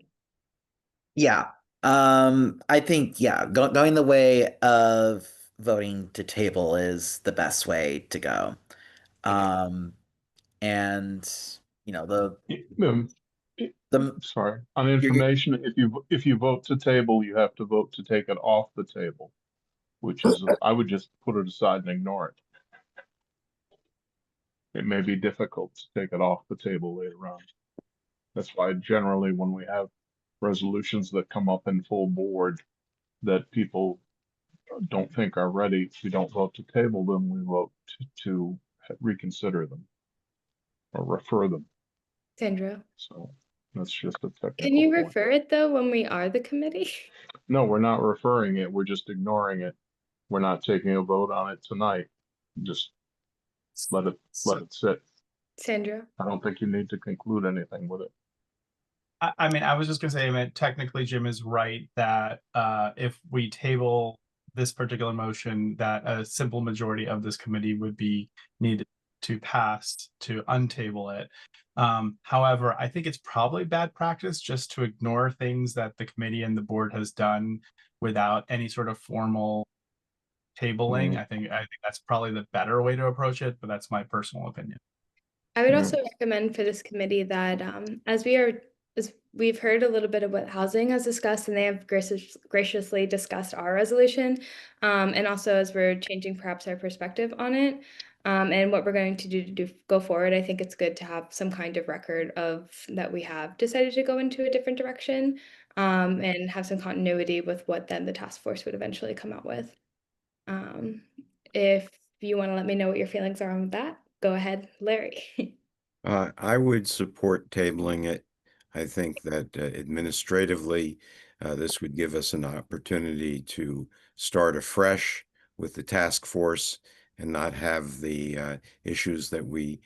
Yeah. I think, yeah, going the way of voting to table is the best way to go. Um, and the Um, it- the Sorry, on you're information, if you vote to table, you have to vote to take it off the table, which is, I would just put it aside and ignore it. It may be difficult to take it off the table later on. That's why generally when we have resolutions that come up in full board that people don't think are ready, we don't vote to table them, we vote to reconsider them or refer them. Sandro? So that's just a Can technical you point. refer it though when we are the committee? No, we're not referring it, we're just ignoring it. We're not taking a vote on it tonight. Just let it sit. Sandro? I don't think you need to conclude anything with it. I mean, I was just gonna say, I mean, technically Jim is right that if we table this particular motion, that a simple majority of this committee would be needed to pass to untable it. However, I think it's probably bad practice just to ignore things that the committee and the board has done without any sort of formal tabling. I think that's probably the better way to approach it, but that's my personal opinion. I would also recommend for this committee that as we've heard a little bit of what housing has discussed, and they have graciously discussed our resolution, and also as we're changing perhaps our perspective on it, and what we're going to do go forward, I think it's good to have some kind of record of that we have decided to go into a different direction, and have some continuity with what then the task force would eventually come out with. If you want to let me know what your feelings are on that, go ahead, Larry. I would support tabling it. I think that administratively, this would give us an opportunity to start afresh with the task force and not have the issues that we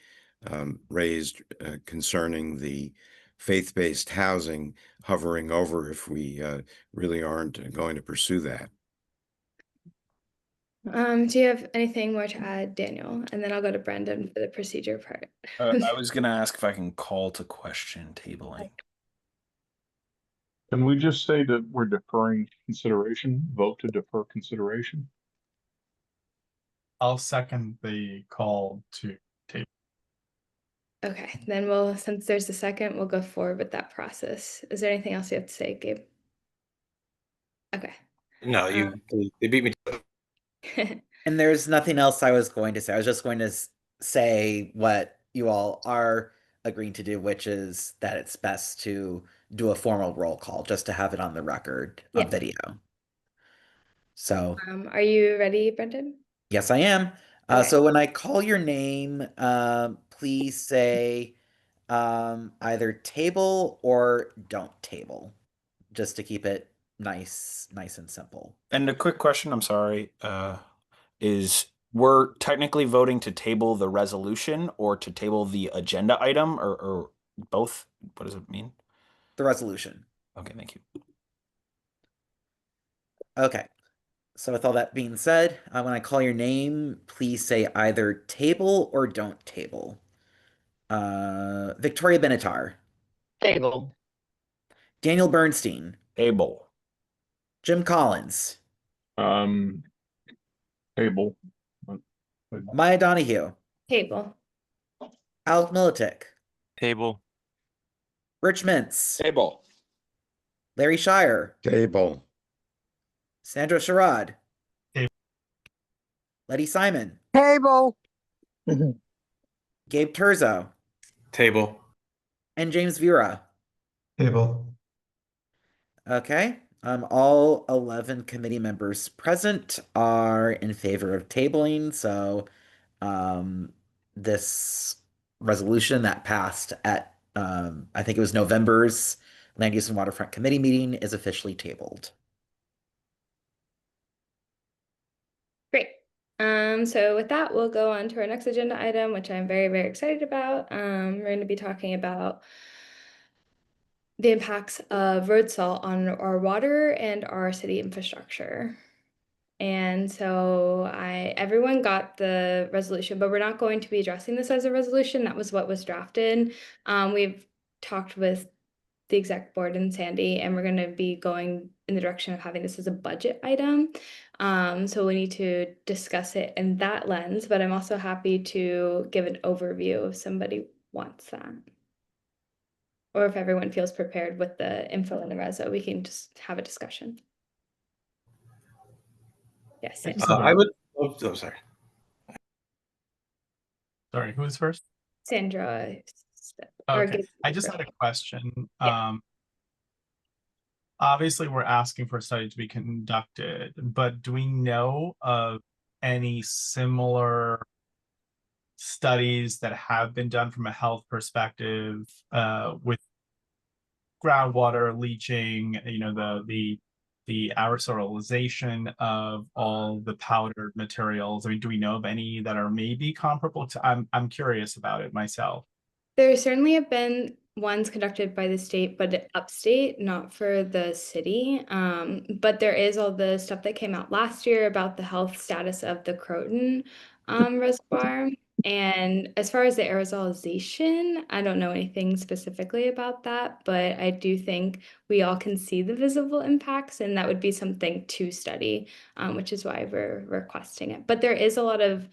raised concerning the faith-based housing hovering over if we really aren't going to pursue that. Do you have anything more to add, Daniel? And then I'll go to Brendan for the procedure part. I was gonna ask if I can call to question tabling. Can we just say that we're deferring consideration, vote to defer consideration? I'll second the call to table. Okay, then since there's a second, we'll go forward with that process. Is there anything else you have to say, Gabe? Okay. No, they beat me. And there's nothing else I was going to say. I was just going to say what you all are agreeing to do, which is that it's best to do a formal roll call just to have it on the record on Yeah. video. So, Are you ready, Brendan? yes, I am. Okay. So when I call your name, please say either table or don't table. just to keep it nice and simple. And a quick question, I'm sorry, is we're technically voting to table the resolution or to table the agenda item or both? What does it mean? The resolution. Okay, thank you. Okay. So with all that being said, when I call your name, please say either table or don't table. Victoria Benatar, Table. Daniel Bernstein, Table. Jim Collins, Table. Maya Donahue, Table. Alec Militic, Table. Rich Mintz, Table. Larry Shire, Table. Sandra Sherrod, Table. Letty Simon, Table. Gabe Turzo, Table. and James Vera. Table. Okay. All 11 committee members present are in favor of tabling, so this resolution that passed at I think it was November's Land Use and Waterfront Committee meeting is officially tabled. Great. So with that, we'll go on to our next agenda item, which I'm very, very excited about. We're going to be talking about the impacts of road salt on our water and our city infrastructure. And so everyone got the resolution, but we're not going to be addressing this as a resolution. That was what was drafted. We've talked with the exec board and Sandy, and we're going to be going in the direction of having this as a budget item. So we need to discuss it in that lens, but I'm also happy to give an overview if somebody wants that. Or if everyone feels prepared with the info in the reso, we can just have a discussion. Yes. I would. Oh, sorry. Sorry, who's first? Sandra. Okay, I just had a question. Yeah. Obviously, we're asking for a study to be conducted, but do we know of any similar studies that have been done from a health perspective with groundwater leaching, the aerosolization of all the powdered materials? I mean, do we know of any that are maybe comparable to? I'm curious about it myself. There certainly have been ones conducted by the state, but upstate, not for the city. But there is all the stuff that came out last year about the health status of the Croton reservoir. And as far as the aerosolization, I don't know anything specifically about that, but I do think we all can see the visible impacts, and that would be something to study, which is why we're requesting it. But there is a lot of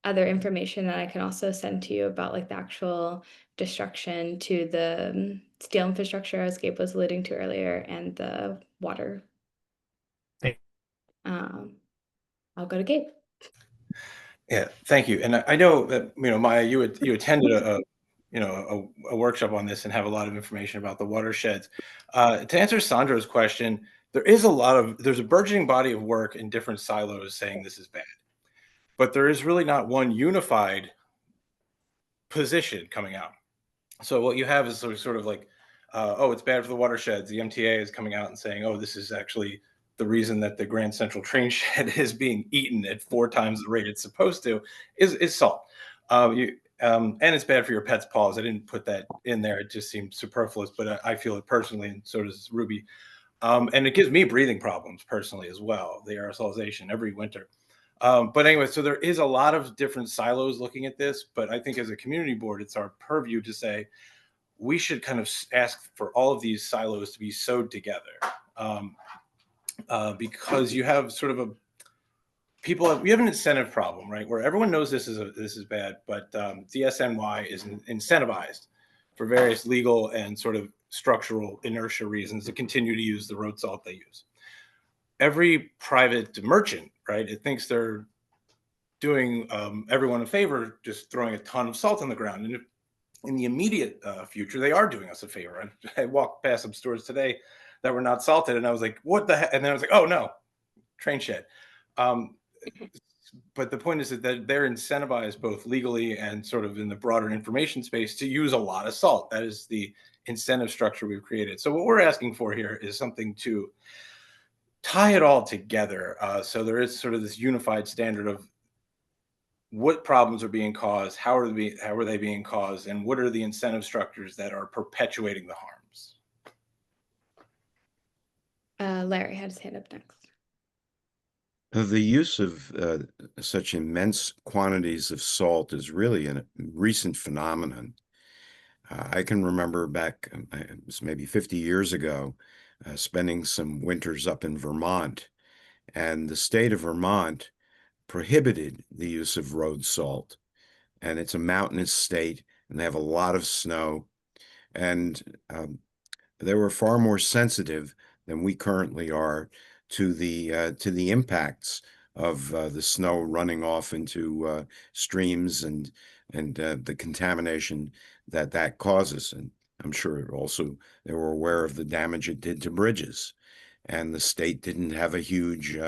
other information that I can also send to you about like the actual destruction to the steel infrastructure, as Gabe was alluding to earlier, and the water. I'll go to Gabe. Yeah, thank you. And I know that Maya, you attended a workshop on this and have a lot of information about the watersheds. To answer Sandra's question, there's a burgeoning body of work in different silos saying this is bad, but there is really not one unified position coming out. So what you have is sort of like, oh, it's bad for the watersheds. The MTA is coming out and saying, oh, this is actually the reason that the Grand Central train shed is being eaten at 4 times the rate it's supposed to is salt. And it's bad for your pet's paws. I didn't put that in there. It just seemed superfluous, but I feel it personally, and so does Ruby. And it gives me breathing problems personally as well, the aerosolization every winter. But anyway, so there is a lot of different silos looking at this, but I think as a community board, it's our purview to say we should kind of ask for all of these silos to be sewed together. Because you have sort of we have an incentive problem, right? Where everyone knows this is bad, but DSNY is incentivized for various legal and sort of structural inertia reasons to continue to use the road salt they use. Every private merchant, right, it thinks they're doing everyone a favor, just throwing a ton of salt on the ground. And in the immediate future, they are doing us a favor. I walked past some stores today that were not salted, and I was like, what the heck? And then I was like, oh no, train shed. But the point is that they're incentivized both legally and sort of in the broader information space to use a lot of salt. That is the incentive structure we've created. So what we're asking for here is something to tie it all together. So there is sort of this unified standard of what problems are being caused, how are they being caused, and what are the incentive structures that are perpetuating the harms. Larry had his hand up next. The use of such immense quantities of salt is really a recent phenomenon. I can remember back, it was maybe 50 years ago, spending some winters up in Vermont, and the state of Vermont prohibited the use of road salt. And it's a mountainous state, and they have a lot of snow. And they were far more sensitive than we currently are to the impacts of the snow running off into streams and the contamination that causes. And I'm sure also they were aware of the damage it did to bridges. And the state didn't have a huge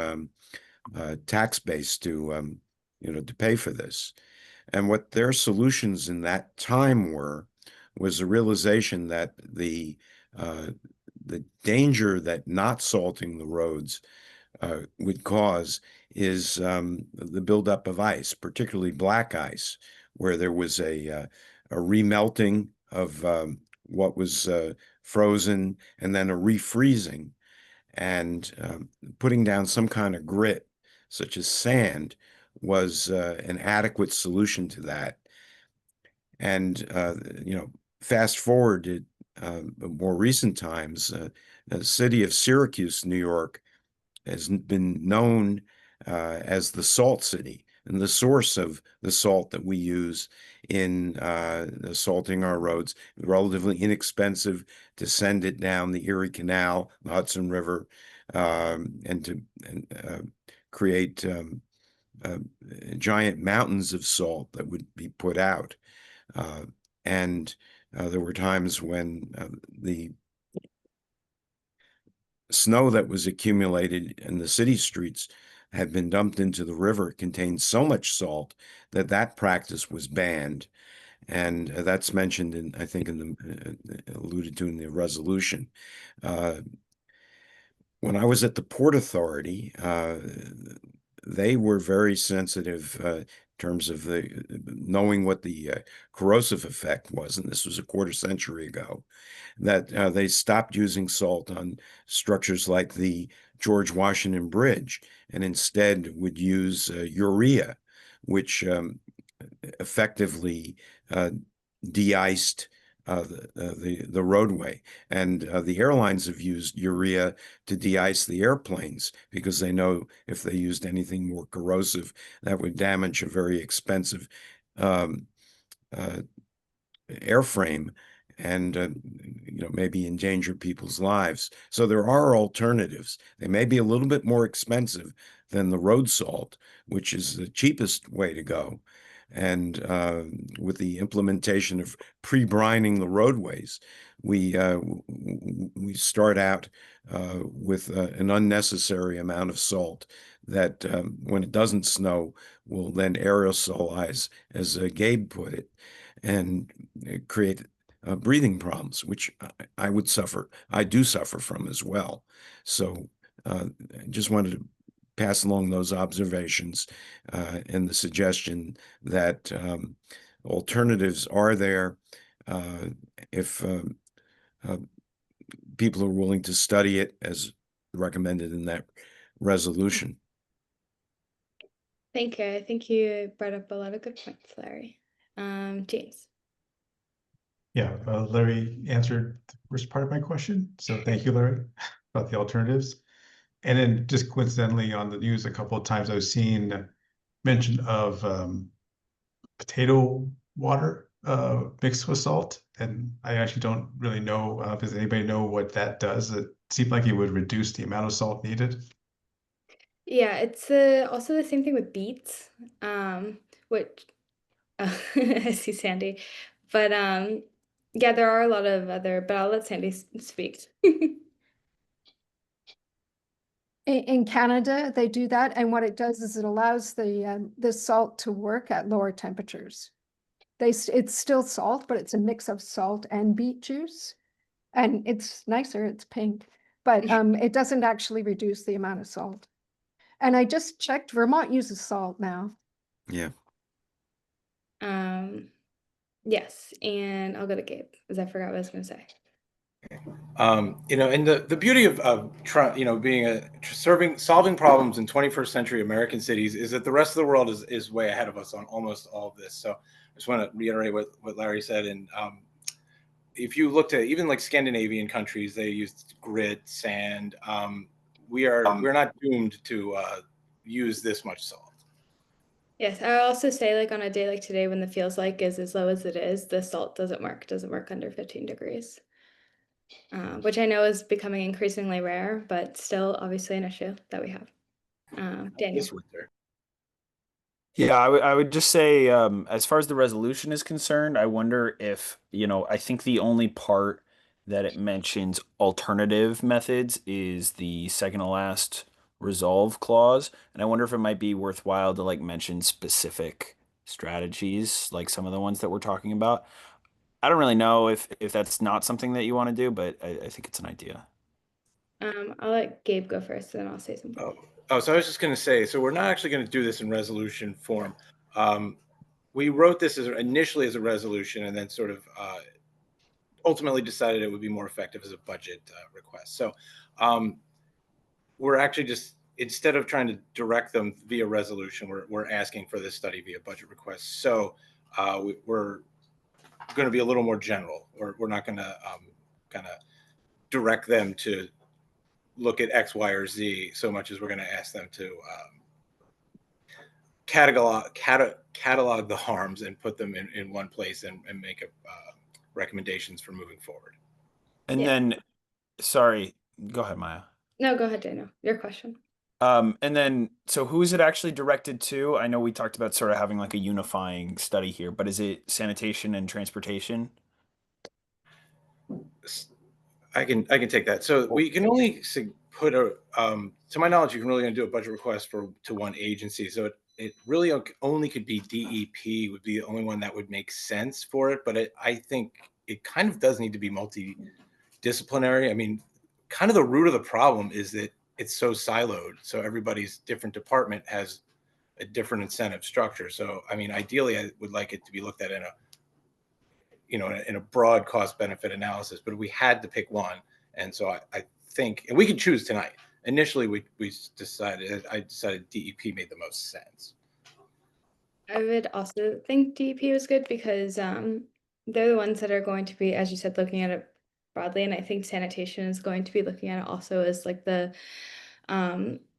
tax base to to pay for this. And what their solutions in that time was a realization that the danger that not salting the roads would cause is the buildup of ice, particularly black ice, where there was a remelting of what was frozen and then a refreezing, and putting down some kind of grit, such as sand, was an adequate solution to that. And fast forward to more recent times, the city of Syracuse, New York, has been known as the Salt City, and the source of the salt that we use in salting our roads, relatively inexpensive to send it down the Erie Canal, the Hudson River, and to create giant mountains of salt that would be put out. And there were times when the snow that was accumulated in the city streets had been dumped into the river contained so much salt that that practice was banned. And that's mentioned in, I think, in the alluded to in the resolution. When I was at the Port Authority, they were very sensitive in terms of knowing what the corrosive effect was, and this was a quarter century ago, that they stopped using salt on structures like the George Washington Bridge, and instead would use urea, which effectively de-iced the roadway. And the airlines have used urea to de-ice the airplanes because they know if they used anything more corrosive, that would damage a very expensive airframe and maybe endanger people's lives. So there are alternatives. They may be a little bit more expensive than the road salt, which is the cheapest way to go. And with the implementation of pre-brining the roadways, we start out with an unnecessary amount of salt that, when it doesn't snow, will then aerosolize, as Gabe put it, and create breathing problems, which I would suffer. I do suffer from as well. So I just wanted to pass along those observations and the suggestion that alternatives are there if people are willing to study it as recommended in that resolution. Thank you. I think you brought up a lot of good points, Larry. James. Yeah, Larry answered the first part of my question. So thank you, Larry, about the alternatives. And then just coincidentally on the news, a couple of times I've seen mention of potato water mixed with salt. And I actually don't really know, does anybody know what that does? It seemed like it would reduce the amount of salt needed. Yeah, it's also the same thing with beets, which I see Sandy, but yeah, there are a lot of other, but I'll let Sandy speak. In Canada, they do that, and what it does is it allows the salt to work at lower temperatures. It's still salt, but it's a mix of salt and beet juice. And it's nicer, it's pink, but it doesn't actually reduce the amount of salt. And I just checked, Vermont uses salt now. Yeah. Yes, and I'll go to Gabe because I forgot what I was going to say. And the beauty of being solving problems in 21st century American cities is that the rest of the world is way ahead of us on almost all of this. So I just want to reiterate what Larry said. And if you looked at even like Scandinavian countries, they used grit, sand. We're not doomed to use this much salt. Yes, I'll also say, like, on a day like today when the feels like is as low as it is, the salt doesn't work under 15 degrees. Which I know is becoming increasingly rare, but still obviously an issue that we have. Daniel. This winter. Yeah, I would just say, as far as the resolution is concerned, I wonder if, I think the only part that it mentions alternative methods is the second to last resolve clause. And I wonder if it might be worthwhile to like mention specific strategies, like some of the ones that we're talking about. I don't really know if that's not something that you want to do, but I think it's an idea. I'll let Gabe go first, then I'll say something. So I was just going to say, so we're not actually going to do this in resolution form. We wrote this initially as a resolution, and then sort of ultimately decided it would be more effective as a budget request. So we're actually just, instead of trying to direct them via resolution, we're asking for this study via budget request. So we're going to be a little more general. We're not going to kind of direct them to look at X, Y, or Z so much as we're going to ask them to catalog the harms and put them in one place and make recommendations for moving forward. And then, sorry, go ahead, Maya. No, go ahead, Daniel. Your question. And then, so who is it actually directed to? I know we talked about sort of having like a unifying study here, but is it sanitation and transportation? I can take that. So we can only put to my knowledge, you can really only do a budget request to one agency. So it really only could be DEP would be the only one that would make sense for it. But I think it kind of does need to be multidisciplinary. I mean, kind of the root of the problem is that it's so siloed. So everybody's different department has a different incentive structure. So, I mean, ideally, I would like it to be looked at in a broad cost benefit analysis, but we had to pick one. And so I think, and we could choose tonight. Initially, I decided DEP made the most sense. I would also think DEP was good because they're the ones that are going to be, as you said, looking at it broadly. And I think sanitation is going to be looking at it also as like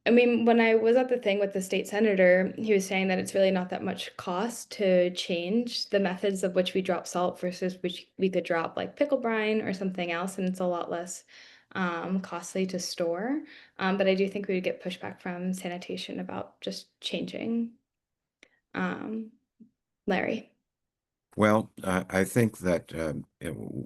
I mean, when I was at the thing with the state senator, he was saying that it's really not that much cost to change the methods of which we drop salt versus which we could drop like pickle brine or something else, and it's a lot less costly to store. But I do think we would get pushback from sanitation about just changing. Larry. Well, I think that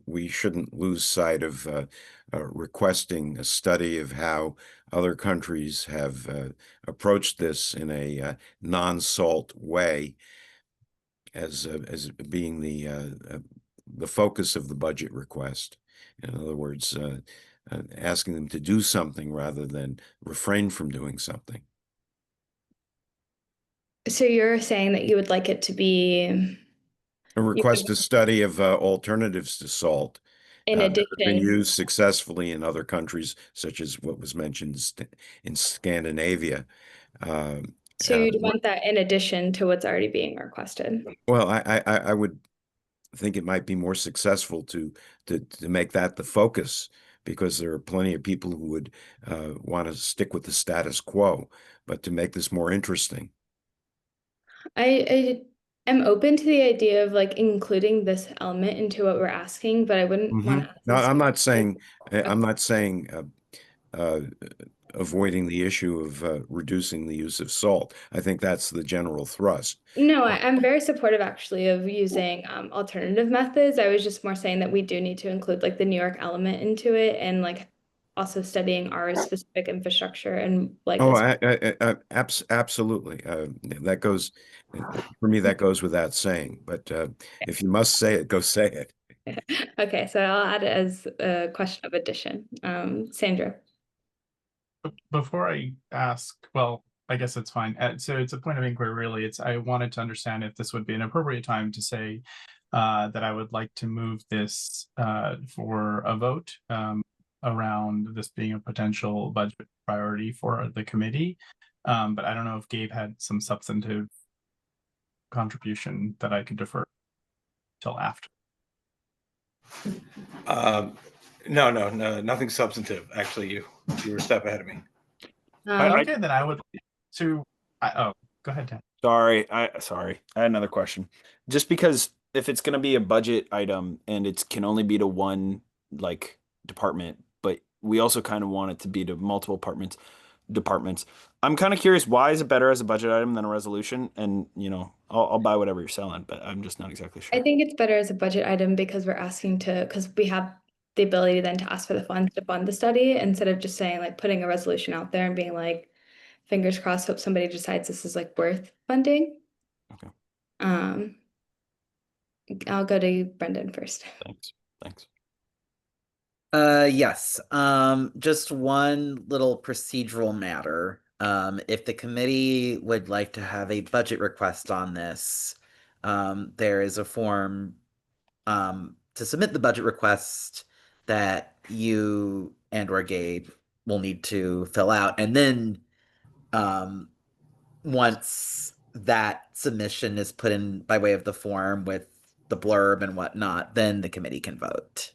we shouldn't lose sight of requesting a study of how other countries have approached this in a non-salt way as being the focus of the budget request. In other words, asking them to do something rather than refrain from doing something. So you're saying that you would like it to be a request a study of alternatives to salt in that have been addition. used successfully in other countries, such as what was mentioned in Scandinavia. So you'd want that in addition to what's already being requested. Well, I would think it might be more successful to make that the focus, because there are plenty of people who would want to stick with the status quo, but to make this more interesting. I am open to the idea of like including this element into what we're asking, but I wouldn't want to. No, I'm not saying avoiding the issue of reducing the use of salt. I think that's the general thrust. No, I'm very supportive actually of using alternative methods. I was just more saying that we do need to include like the New York element into it, and like also studying our specific infrastructure and like. Oh, absolutely. That goes, for me, that goes without saying. But if you must say it, go say it. Okay, so I'll add it as a question of addition. Sandra. Before I ask, well, I guess it's fine. So it's a point of inquiry, really. I wanted to understand if this would be an appropriate time to say that I would like to move this for a vote around this being a potential budget priority for the committee. But I don't know if Gabe had some substantive contribution that I could defer till after. No, nothing substantive. Actually, you were a step ahead of me. Okay, then I would to. Oh, go ahead, Dan. Sorry, I had another question. Just because if it's gonna be a budget item and it can only be to one like department, but we also kind of want it to be to multiple departments. I'm kind of curious, why is it better as a budget item than a resolution? And I'll buy whatever you're selling, but I'm just not exactly sure. I think it's better as a budget item because because we have the ability then to ask for the funds to fund the study instead of just saying like putting a resolution out there and being like, fingers crossed, hope somebody decides this is like worth funding. Okay. I'll go to Brendan first. Thanks. Yes. Just one little procedural matter. If the committee would like to have a budget request on this, there is a form to submit the budget request that you and or Gabe will need to fill out. And then once that submission is put in by way of the form with the blurb and whatnot, then the committee can vote.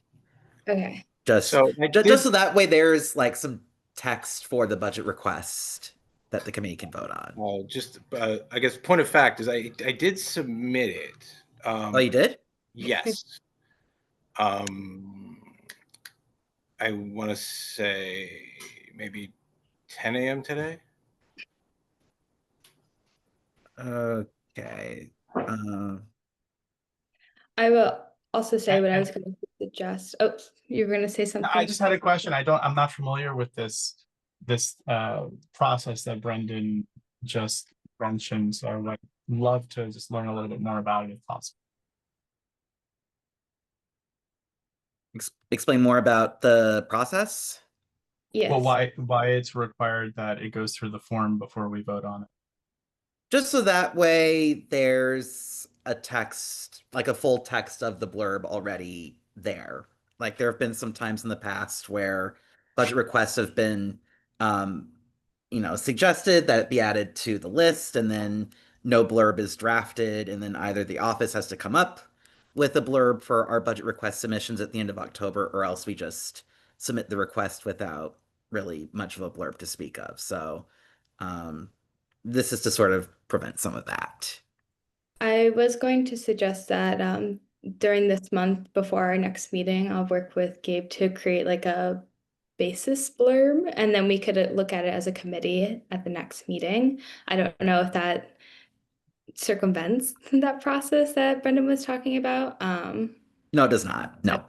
Okay. Just so that way there's like some text for the budget request that the committee can vote on. I guess point of fact is I did submit it. Oh, you did? Yes. I want to say maybe 10 a.m. today. Okay. I will also say what I was going to suggest. Oh, you were going to say something? I just had a question. I'm not familiar with this process that Brendan just mentioned, so I would love to just learn a little bit more about it if possible. Explain more about the process? Yes. Well, why it's required that it goes through the form before we vote on it. Just so that way there's a text, like a full text of the blurb already there. Like there have been some times in the past where budget requests have been suggested that it be added to the list, and then no blurb is drafted, and then either the office has to come up with a blurb for our budget request submissions at the end of October, or else we just submit the request without really much of a blurb to speak of. So this is to sort of prevent some of that. I was going to suggest that during this month before our next meeting, I'll work with Gabe to create like a basis blurb, and then we could look at it as a committee at the next meeting. I don't know if that circumvents that process that Brendan was talking about. No, it does not. No.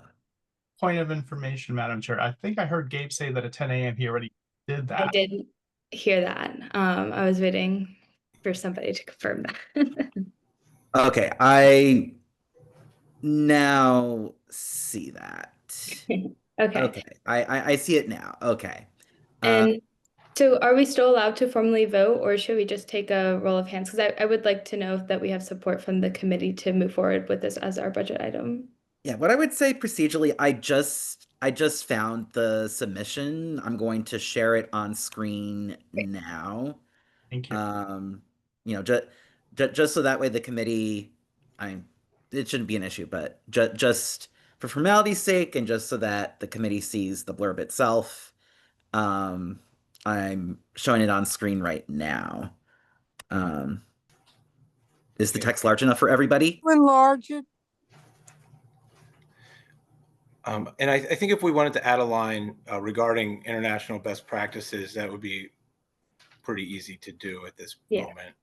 Point of information, Madam Chair. I think I heard Gabe say that at 10 a.m. he already did that. I did hear that. I was waiting for somebody to confirm that. Okay, I now see that. Okay, I see it now. Okay. And so are we still allowed to formally vote, or should we just take a roll of hands? Because I would like to know that we have support from the committee to move forward with this as our budget item. Yeah, what I would say procedurally, I just found the submission. I'm going to share it on screen now. Thank you. Just so that way the committee, it shouldn't be an issue, but just for formality's sake and just so that the committee sees the blurb itself, I'm showing it on screen right now. Is the text large enough for everybody? Enlarge it. And I think if we wanted to add a line regarding international best practices, that would be pretty easy to do at this moment.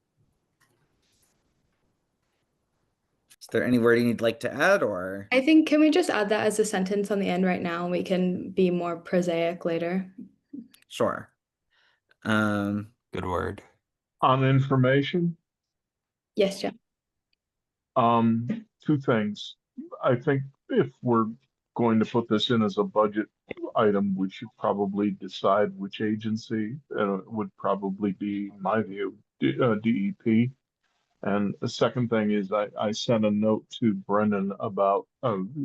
Is there any wording you'd like to add, or? I think, can we just add that as a sentence on the end right now? We can be more prosaic later. Sure. Good word. On information, Yes, Jeff. 2 things. I think if we're going to put this in as a budget item, we should probably decide which agency. It would probably be, in my view, DEP. And the second thing is I sent a note to Brendan about,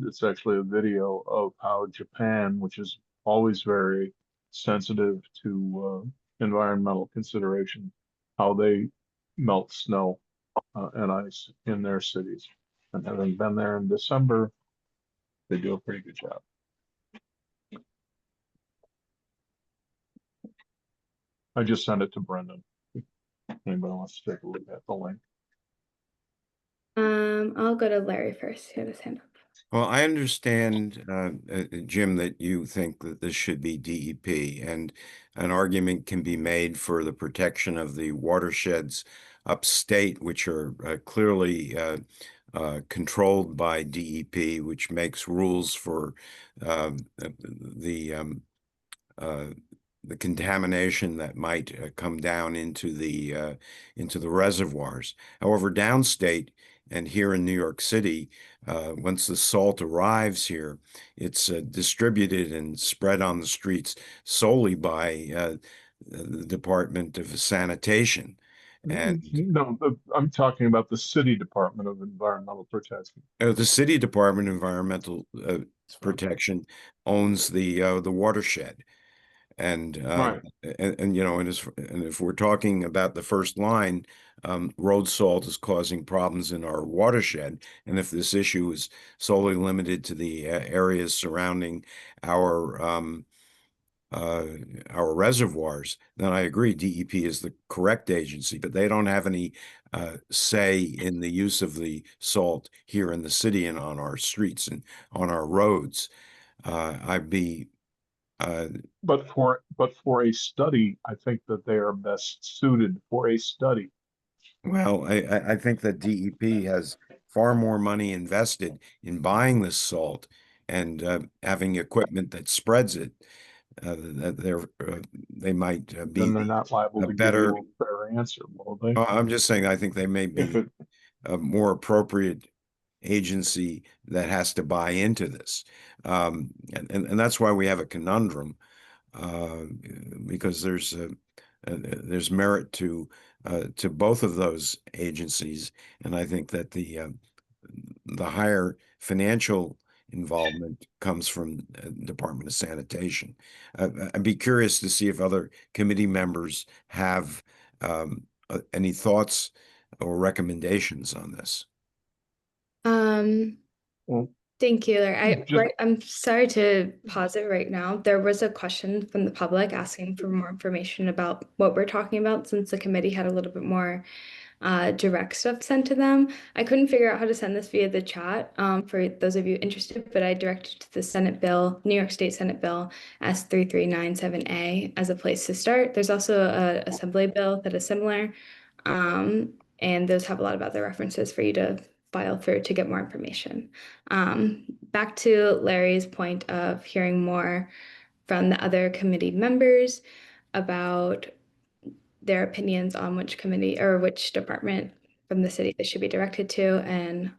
it's actually a video of how Japan, which is always very sensitive to environmental consideration, how they melt snow and ice in their cities. And having been there in December, they do a pretty good job. I just sent it to Brendan. If anybody wants to take a look at the link. I'll go to Larry first. He had his hand up. Well, I understand, Jim, that you think that this should be DEP, and an argument can be made for the protection of the watersheds upstate, which are clearly controlled by DEP, which makes rules for the the contamination that might come down into the reservoirs. However, downstate and here in New York City, once the salt arrives here, it's distributed and spread on the streets solely by the Department of Sanitation. And no, I'm talking about the City Department of Environmental Protection. The City Department of Environmental Protection owns the watershed. And Right. and you know, and if we're talking about the first line, road salt is causing problems in our watershed, and if this issue is solely limited to the areas surrounding our reservoirs, then I agree, DEP is the correct agency, but they don't have any say in the use of the salt here in the city and on our streets and on our roads. I'd be But for a study, I think that they are best suited for a study. Well, I think that DEP has far more money invested in buying this salt and having equipment that spreads it. That they might Then be they're not liable a to give better. you a fair answer, will they? I'm just saying I think they may If be it, a more appropriate agency that has to buy into this, and that's why we have a conundrum, because there's merit to both of those agencies, and I think that the higher financial involvement comes from Department of Sanitation. I'd be curious to see if other committee members have any thoughts or recommendations on this. well, Thank you, Larry. just I'm sorry to pause it right now. There was a question from the public asking for more information about what we're talking about since the committee had a little bit more direct stuff sent to them. I couldn't figure out how to send this via the chat for those of you interested, but I directed to the Senate bill, New York State Senate bill S3397A as a place to start. There's also an Assembly bill that is similar, and those have a lot of other references for you to file through to get more information. Back to Larry's point of hearing more from the other committee members about their opinions on which committee or which department from the city this should be directed to. And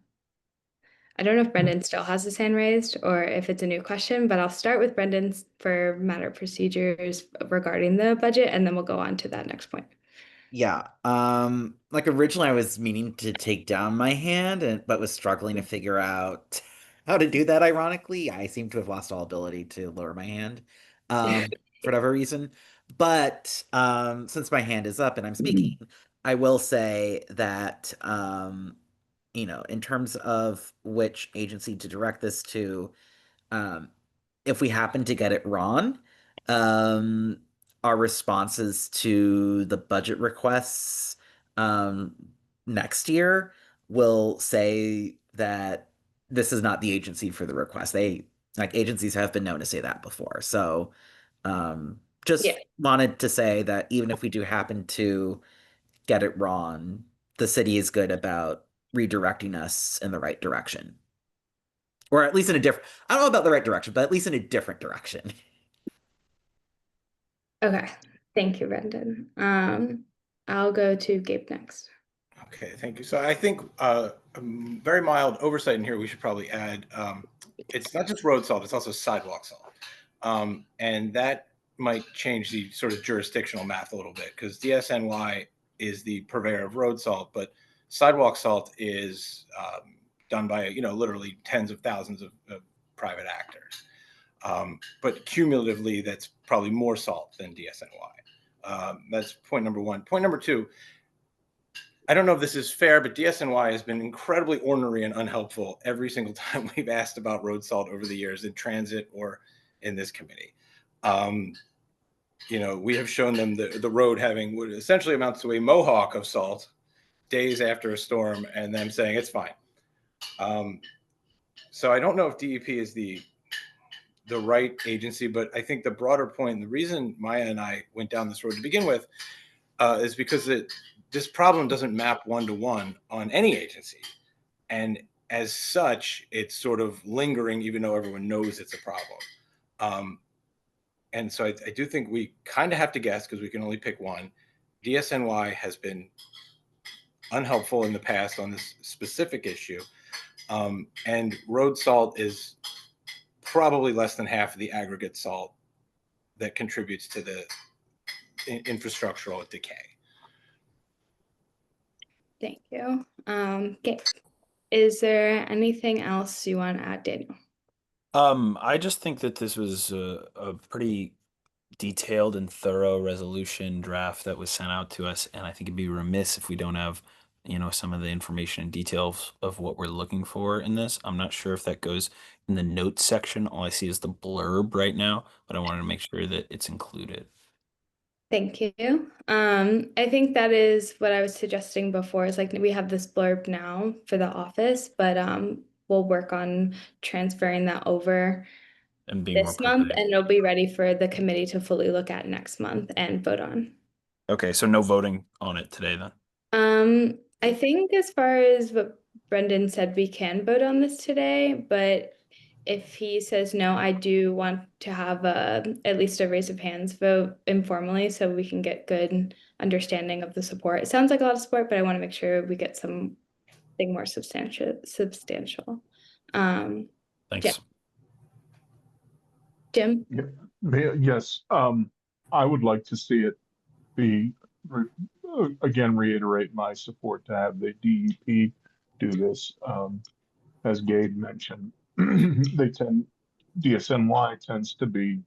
I don't know if Brendan still has his hand raised or if it's a new question, but I'll start with Brendan's for matter of procedures regarding the budget, and then we'll go on to that next point. Yeah. Like originally I was meaning to take down my hand but was struggling to figure out how to do that, ironically. I seem to have lost all ability to lower my hand for whatever reason. But since my hand is up and I'm speaking, I will say that in terms of which agency to direct this to, um, if we happen to get it wrong, um, our responses to the budget requests um, next year will say that this is not the agency for the request. Agencies have been known to say that before. So just Yeah. wanted to say that even if we do happen to get it wrong, the city is good about redirecting us in the right direction. Or at least in a different, I don't know about the right direction, but at least in a different direction. Okay. Thank you, Brendan. I'll go to Gabe next. Okay, thank you. So I think very mild oversight in here. We should probably add it's not just road salt, it's also sidewalk salt. And that might change the sort of jurisdictional math a little bit, because DSNY is the purveyor of road salt, but sidewalk salt is done by, literally tens of thousands of private actors. But cumulatively, that's probably more salt than DSNY. That's point number one. Point number two, I don't know if this is fair, but DSNY has been incredibly ornery and unhelpful every single time we've asked about road salt over the years in transit or in this committee. We have shown them the road having what essentially amounts to a mohawk of salt days after a storm, and them saying it's fine. So I don't know if DEP is the right agency, but I think the broader point, and the reason Maya and I went down this road to begin with, is because this problem doesn't map one-to-one on any agency. And as such, it's sort of lingering, even though everyone knows it's a problem. And so I do think we kind of have to guess, because we can only pick one. DSNY has been unhelpful in the past on this specific issue. And road salt is probably less than half of the aggregate salt that contributes to the infrastructural decay. Thank you. Okay. Is there anything else you want to add, Daniel? I just think that this was a pretty detailed and thorough resolution draft that was sent out to us, and I think it'd be remiss if we don't have, some of the information and details of what we're looking for in this. I'm not sure if that goes in the notes section. All I see is the blurb right now, but I wanted to make sure that it's included. Thank you. I think that is what I was suggesting before, is like we have this blurb now for the office, but we'll work on transferring that over And being more this month, prepared. and it'll be ready for the committee to fully look at next month and vote on. Okay, so no voting on it today then. I think as far as what Brendan said, we can vote on this today, but if he says no, I do want to have at least a raise of hands vote informally, so we can get good understanding of the support. It sounds like a lot of support, but I want to make sure we get something more substantial. Thanks. Yeah. Jim? Yes, I would like to see it be, again, reiterate my support to have the DEP do this. As Gabe mentioned, DSNY tends to be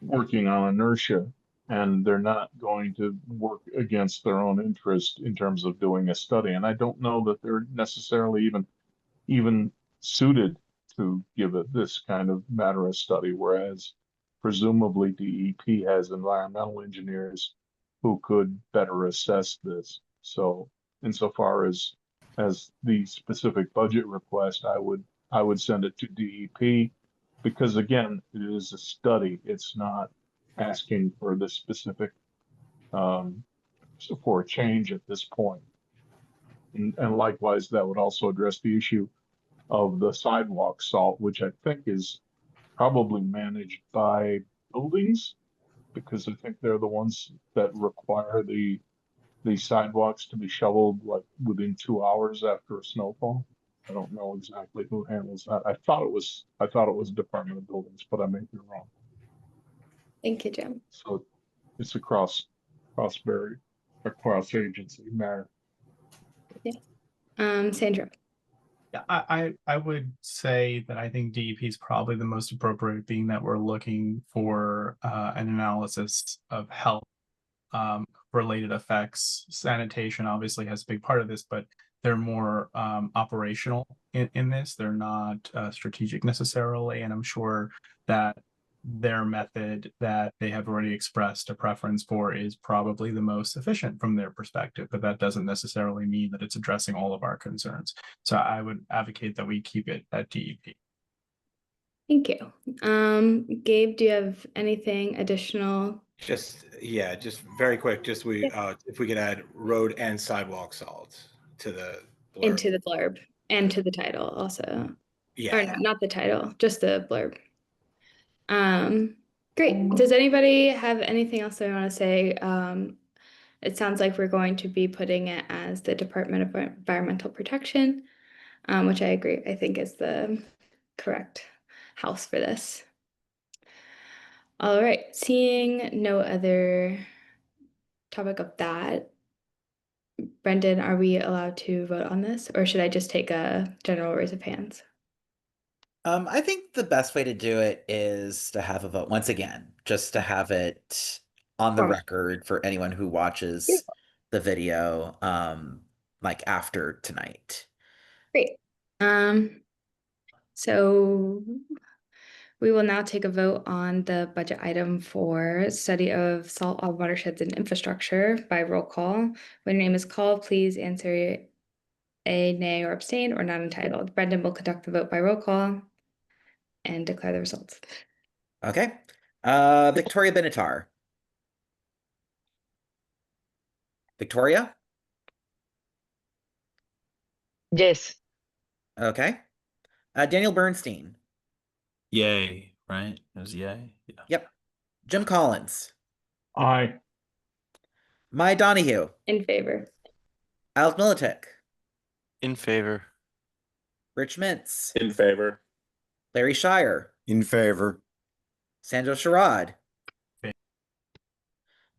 working on inertia, and they're not going to work against their own interest in terms of doing a study. And I don't know that they're necessarily even suited to give it this kind of matter of study, whereas presumably DEP has environmental engineers who could better assess this. So insofar as the specific budget request, I would send it to DEP, because again, it is a study. It's not asking for the specific for a change at this point. And likewise, that would also address the issue of the sidewalk salt, which I think is probably managed by buildings, because I think they're the ones that require the sidewalks to be shoveled like within 2 hours after a snowfall. I don't know exactly who handles that. I thought it was Department of Buildings, but I may be wrong. Thank you, Jim. So it's a cross agency matter. Yeah. Sandra? Yeah, I would say that I think DEP is probably the most appropriate, being that we're looking for an analysis of health related effects. Sanitation obviously has a big part of this, but they're more operational in this. They're not strategic necessarily, and I'm sure that their method that they have already expressed a preference for is probably the most efficient from their perspective, but that doesn't necessarily mean that it's addressing all of our concerns. So I would advocate that we keep it at DEP. Thank you. Gabe, do you have anything additional? Just very quick, if we could add road and sidewalk salt to the blurb. Into the blurb and to the title also. Yeah. Or no, not the title, just the blurb. Great. Does anybody have anything else they want to say? It sounds like we're going to be putting it as the Department of Environmental Protection. which I agree, I think is the correct house for this. All right, seeing no other topic of that, Brendan, are we allowed to vote on this, or should I just take a general raise of hands? I think the best way to do it is to have a vote once again, just to have it on the Oh. record for anyone who watches the video, like after tonight. Great. So we will now take a vote on the budget item for study of salt watersheds and infrastructure by roll call. When your name is called, please answer a nay or abstain or not entitled. Brendan will conduct the vote by roll call and declare the results. Okay. Victoria Benatar. Victoria? Yes. Okay. Daniel Bernstein. Yay, right? It was yay. Yeah. Yep. Jim Collins. Aye. Maya Donahue. In favor. Alex Militic. In favor. Rich Mintz. In favor. Larry Shire. In favor. Sandra Sherrod.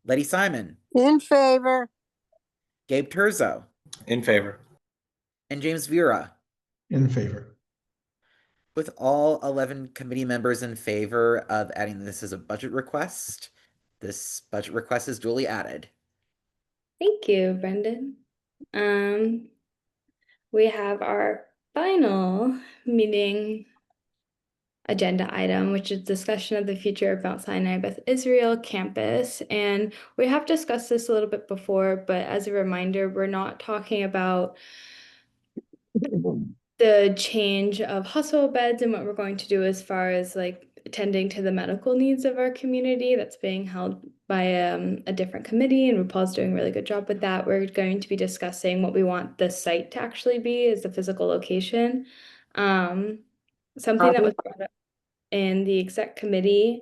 Letty Simon. In favor. Gabe Terzo. In favor. And James Vera. In favor. With all 11 committee members in favor of adding this as a budget request, this budget request is duly added. Thank you, Brendan. We have our final meeting agenda item, which is discussion of the future of Mount Sinai Beth Israel campus. And we have discussed this a little bit before, but as a reminder, we're not talking about the change of hospital beds and what we're going to do as far as like attending to the medical needs of our community. That's being held by a different committee, and RuPaul's doing a really good job with that. We're going to be discussing what we want the site to actually be as the physical location. Something that was brought up in the exec committee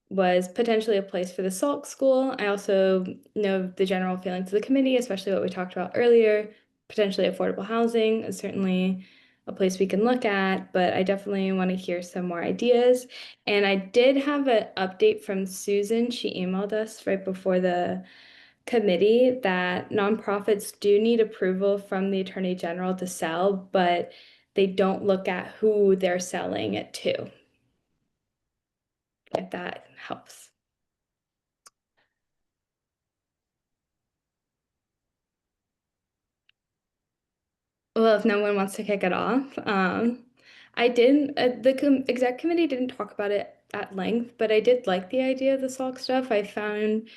was potentially a place for the Salk School. I also know the general feelings of the committee, especially what we talked about earlier. Potentially affordable housing is certainly a place we can look at, but I definitely want to hear some more ideas. And I did have an update from Susan. She emailed us right before the committee that nonprofits do need approval from the Attorney General to sell, but they don't look at who they're selling it to. If that helps. Well, if no one wants to kick it off, I didn't, the exec committee didn't talk about it at length, but I did like the idea of the Salk stuff. I found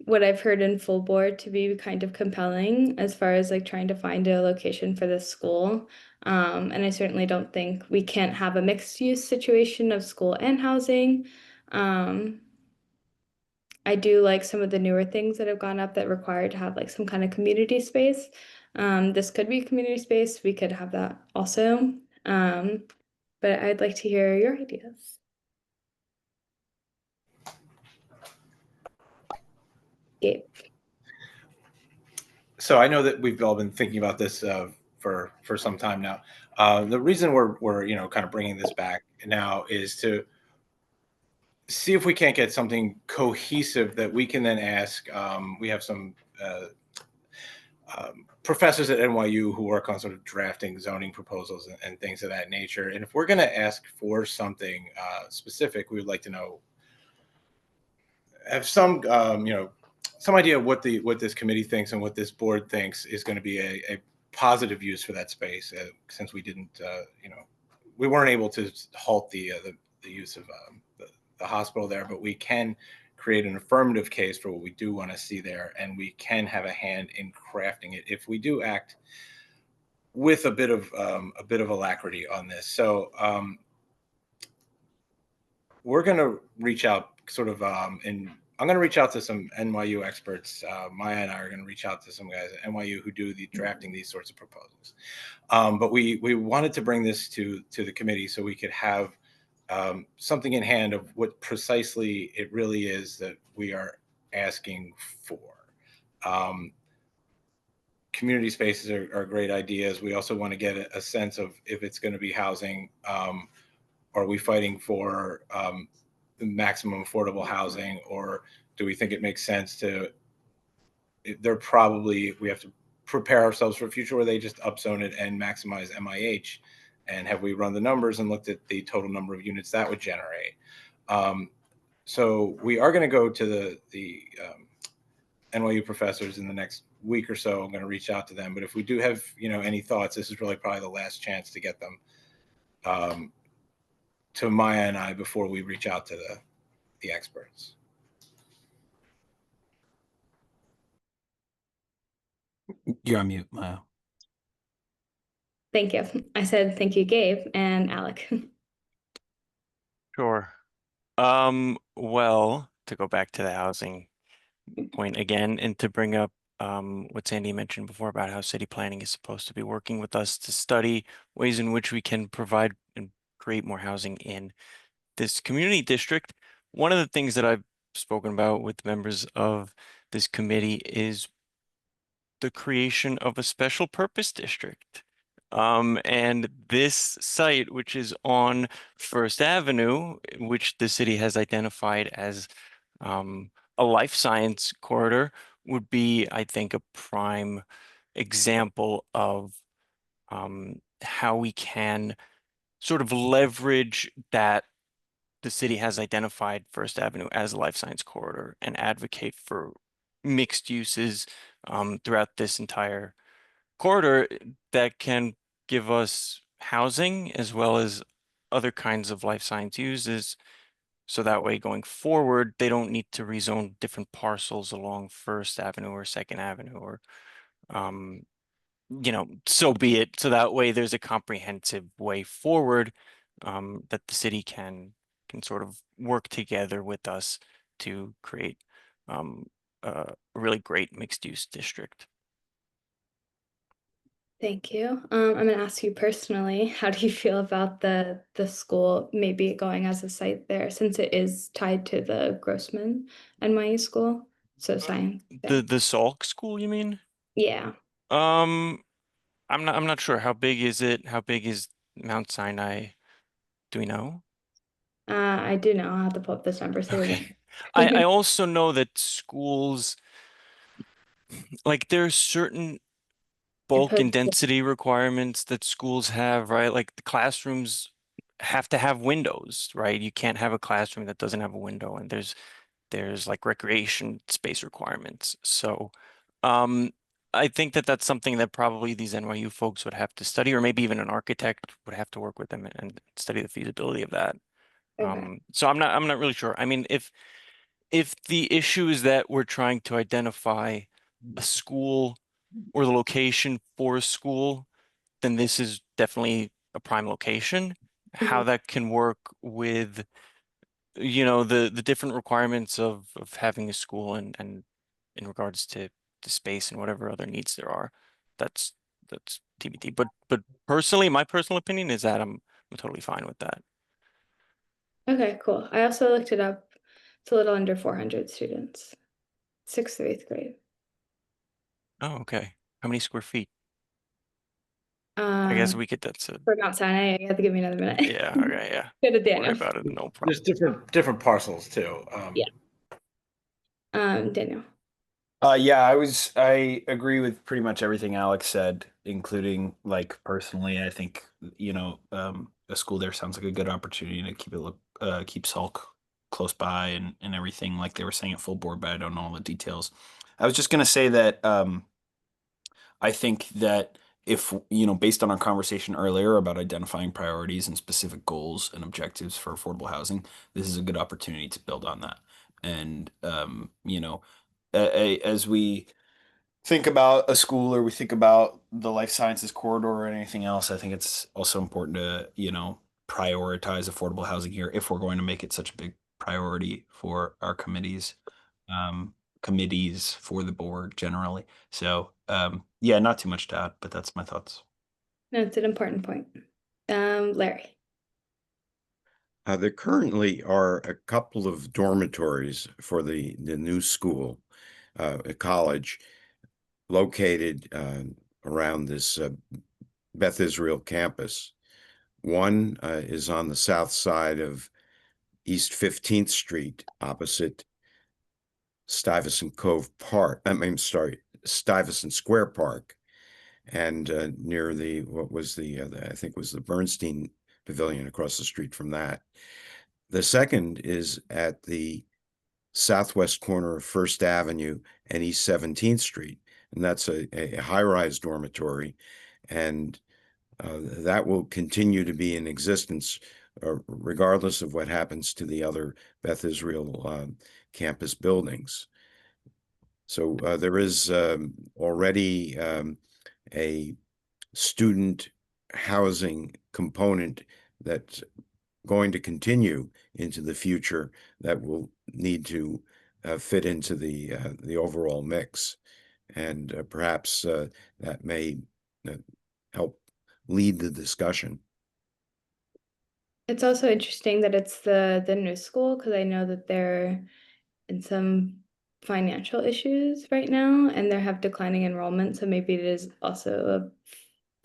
what I've heard in full board to be kind of compelling as far as like trying to find a location for this school. And I certainly don't think we can't have a mixed use situation of school and housing. I do like some of the newer things that have gone up that require to have like some kind of community space. This could be community space. We could have that also. But I'd like to hear your ideas. Gabe. So I know that we've all been thinking about this for some time now. The reason we're kind of bringing this back now is to see if we can't get something cohesive that we can then ask. We have some professors at NYU who work on sort of drafting zoning proposals and things of that nature. And if we're going to ask for something specific, we would like to know, have some some idea of what this committee thinks and what this board thinks is going to be a positive use for that space. Since we didn't, we weren't able to halt the use of the hospital there, but we can create an affirmative case for what we do want to see there, and we can have a hand in crafting it if we do act with a bit of alacrity on this. So we're going to reach out sort of and I'm going to reach out to some NYU experts. Maya and I are going to reach out to some guys at NYU who do the drafting these sorts of proposals. But we wanted to bring this to the committee so we could have something in hand of what precisely it really is that we are asking for. community spaces are great ideas. We also want to get a sense of if it's going to be housing. Are we fighting for maximum affordable housing, or do we think it makes sense to? We have to prepare ourselves for a future where they just upzone it and maximize MIH. And have we run the numbers and looked at the total number of units that would generate? So we are going to go to the NYU professors in the next week or so. I'm going to reach out to them. But if we do have any thoughts, this is really probably the last chance to get them to Maya and I before we reach out to the experts. You're on mute, Maya. Thank you. I said thank you, Gabe and Alec. Sure. Well, to go back to the housing point again, and to bring up what Sandy mentioned before about how city planning is supposed to be working with us to study ways in which we can provide and create more housing in this community district. One of the things that I've spoken about with members of this committee is the creation of a special purpose district. And this site, which is on First Avenue, which the city has identified as a life science corridor, would be, I think, a prime example of how we can sort of leverage that the city has identified First Avenue as a life science corridor and advocate for mixed uses throughout this entire corridor that can give us housing as well as other kinds of life science uses. So that way, going forward, they don't need to rezone different parcels along First Avenue or Second Avenue, or so be it. So that way, there's a comprehensive way forward that the city can sort of work together with us to create a really great mixed use district. Thank you. I'm going to ask you personally, how do you feel about the school maybe going as a site there, since it is tied to the Grossman NYU school? So science. The Salk school, you mean? Yeah. I'm not sure. How big is it? How big is Mount Sinai? Do we know? I do know. I'll have to pull up this number so we Okay. I also know that schools, like there's certain bulk and density requirements that schools have, right? Like the classrooms have to have windows, right? You can't have a classroom that doesn't have a window, and there's like recreation space requirements. So I think that that's something that probably these NYU folks would have to study, or maybe even an architect would have to work with them and study the feasibility of that. Okay. So I'm not really sure. I mean, if the issue is that we're trying to identify a school or the location for a school, then this is definitely a prime location. How that can work with, the different requirements of having a school and in regards to space and whatever other needs there are, that's TBD. But personally, my personal opinion is that I'm totally fine with that. Okay, cool. I also looked it up. It's a little under 400 students, 6th through 8th grade. Oh, okay. How many square feet? I guess we could, that's a, For Mount Sinai, you have to give me another minute. yeah, okay, yeah. Go to Don't Daniel. worry about it, no problem. There's different parcels too. Yeah. Daniel. Yeah, I agree with pretty much everything Alex said, including like personally, I think, a school there sounds like a good opportunity to keep Salk close by and everything, like they were saying at full board, but I don't know all the details. I was just gonna say that I think that if, based on our conversation earlier about identifying priorities and specific goals and objectives for affordable housing, this is a good opportunity to build on that. And, as we think about a school or we think about the life sciences corridor or anything else, I think it's also important to, prioritize affordable housing here if we're going to make it such a big priority for our committees for the board generally. So yeah, not too much to add, but that's my thoughts. No, it's an important point. Larry. There currently are a couple of dormitories for the new school, college. located around this Beth Israel campus. One is on the south side of East 15th Street, opposite Stuyvesant Cove Park. Stuyvesant Square Park, and near what was I think was the Bernstein Pavilion across the street from that. The second is at the southwest corner of First Avenue and East 17th Street, and that's a high-rise dormitory, and that will continue to be in existence regardless of what happens to the other Beth Israel campus buildings. So there is already a student housing component that's going to continue into the future that will need to fit into the overall mix, and perhaps that may help lead the discussion. It's also interesting that it's the new school, because I know that they're in some financial issues right now and they have declining enrollment, so maybe it is also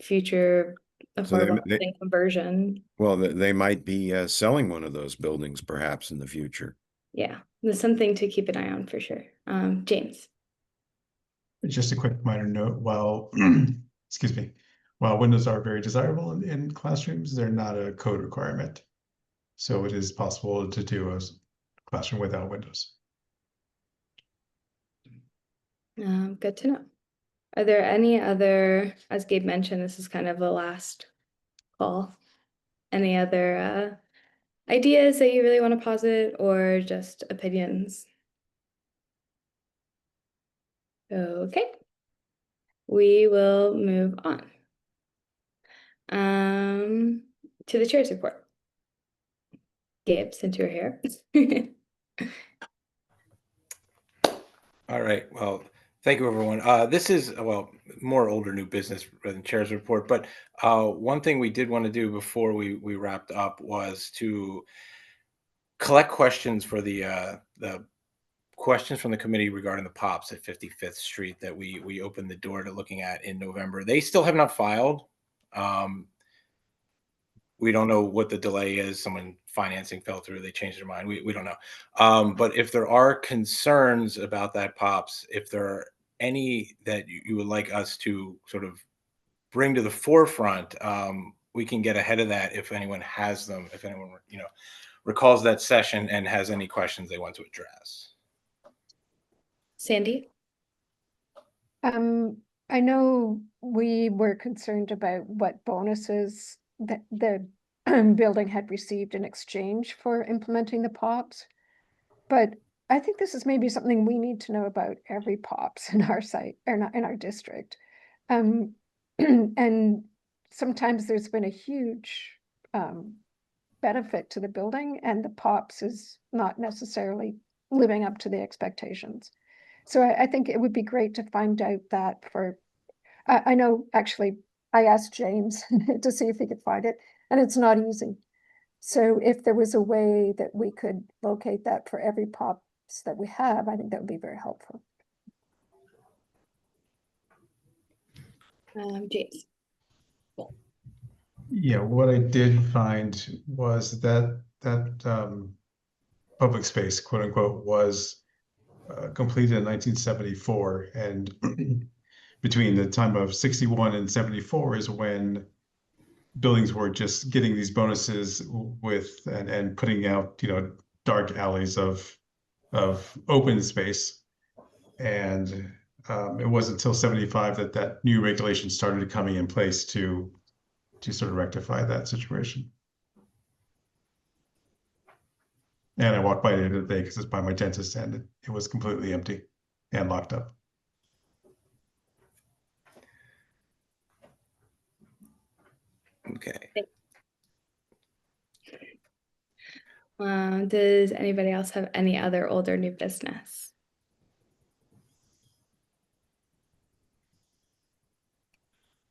a future affordable housing conversion. Well, they might be selling one of those buildings perhaps in the future. Yeah, there's something to keep an eye on for sure. James. Just a quick minor note, while excuse me, while windows are very desirable in classrooms, they're not a code requirement. So it is possible to do a classroom without windows. Good to know. Are there any other, as Gabe mentioned, this is kind of a last call, any other ideas that you really want to posit, or just opinions? Okay, we will move on to the chair's report. Gabe, since you're here. All right, well, thank you, everyone. This is, well, more older new business rather than chair's report, but one thing we did want to do before we wrapped up was to collect questions for the questions from the committee regarding the POPs at 55th Street that we opened the door to looking at in November. They still have not filed. We don't know what the delay is. Someone financing fell through. They changed their mind. We don't know. But if there are concerns about that POPs, if there are any that you would like us to sort of bring to the forefront, we can get ahead of that if anyone has them, if anyone, recalls that session and has any questions they want to address. Sandy? I know we were concerned about what bonuses that the building had received in exchange for implementing the POPs. But I think this is maybe something we need to know about every POPs in our site, or not in our district. And sometimes there's been a huge benefit to the building, and the POPs is not necessarily living up to the expectations. So I think it would be great to find out that for, I know actually I asked James to see if he could find it, and it's not easy. So if there was a way that we could locate that for every POPs that we have, I think that would be very helpful. James. Yeah, what I did find was that public space, quote unquote, was completed in 1974, and between the time of 61 and 74 is when buildings were just getting these bonuses with and putting out, dark alleys of open space. And it wasn't until 75 that new regulation started coming in place to sort of rectify that situation. And I walked by it the other day because it's by my dentist, and it was completely empty and locked up. Okay. Does anybody else have any other old or new business?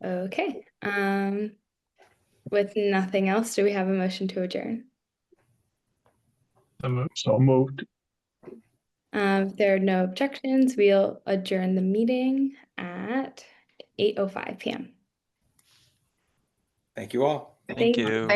Okay. With nothing else, do we have a motion to adjourn? So moved. If there are no objections, we'll adjourn the meeting at 8:05 p.m. Thank you all. Thank you.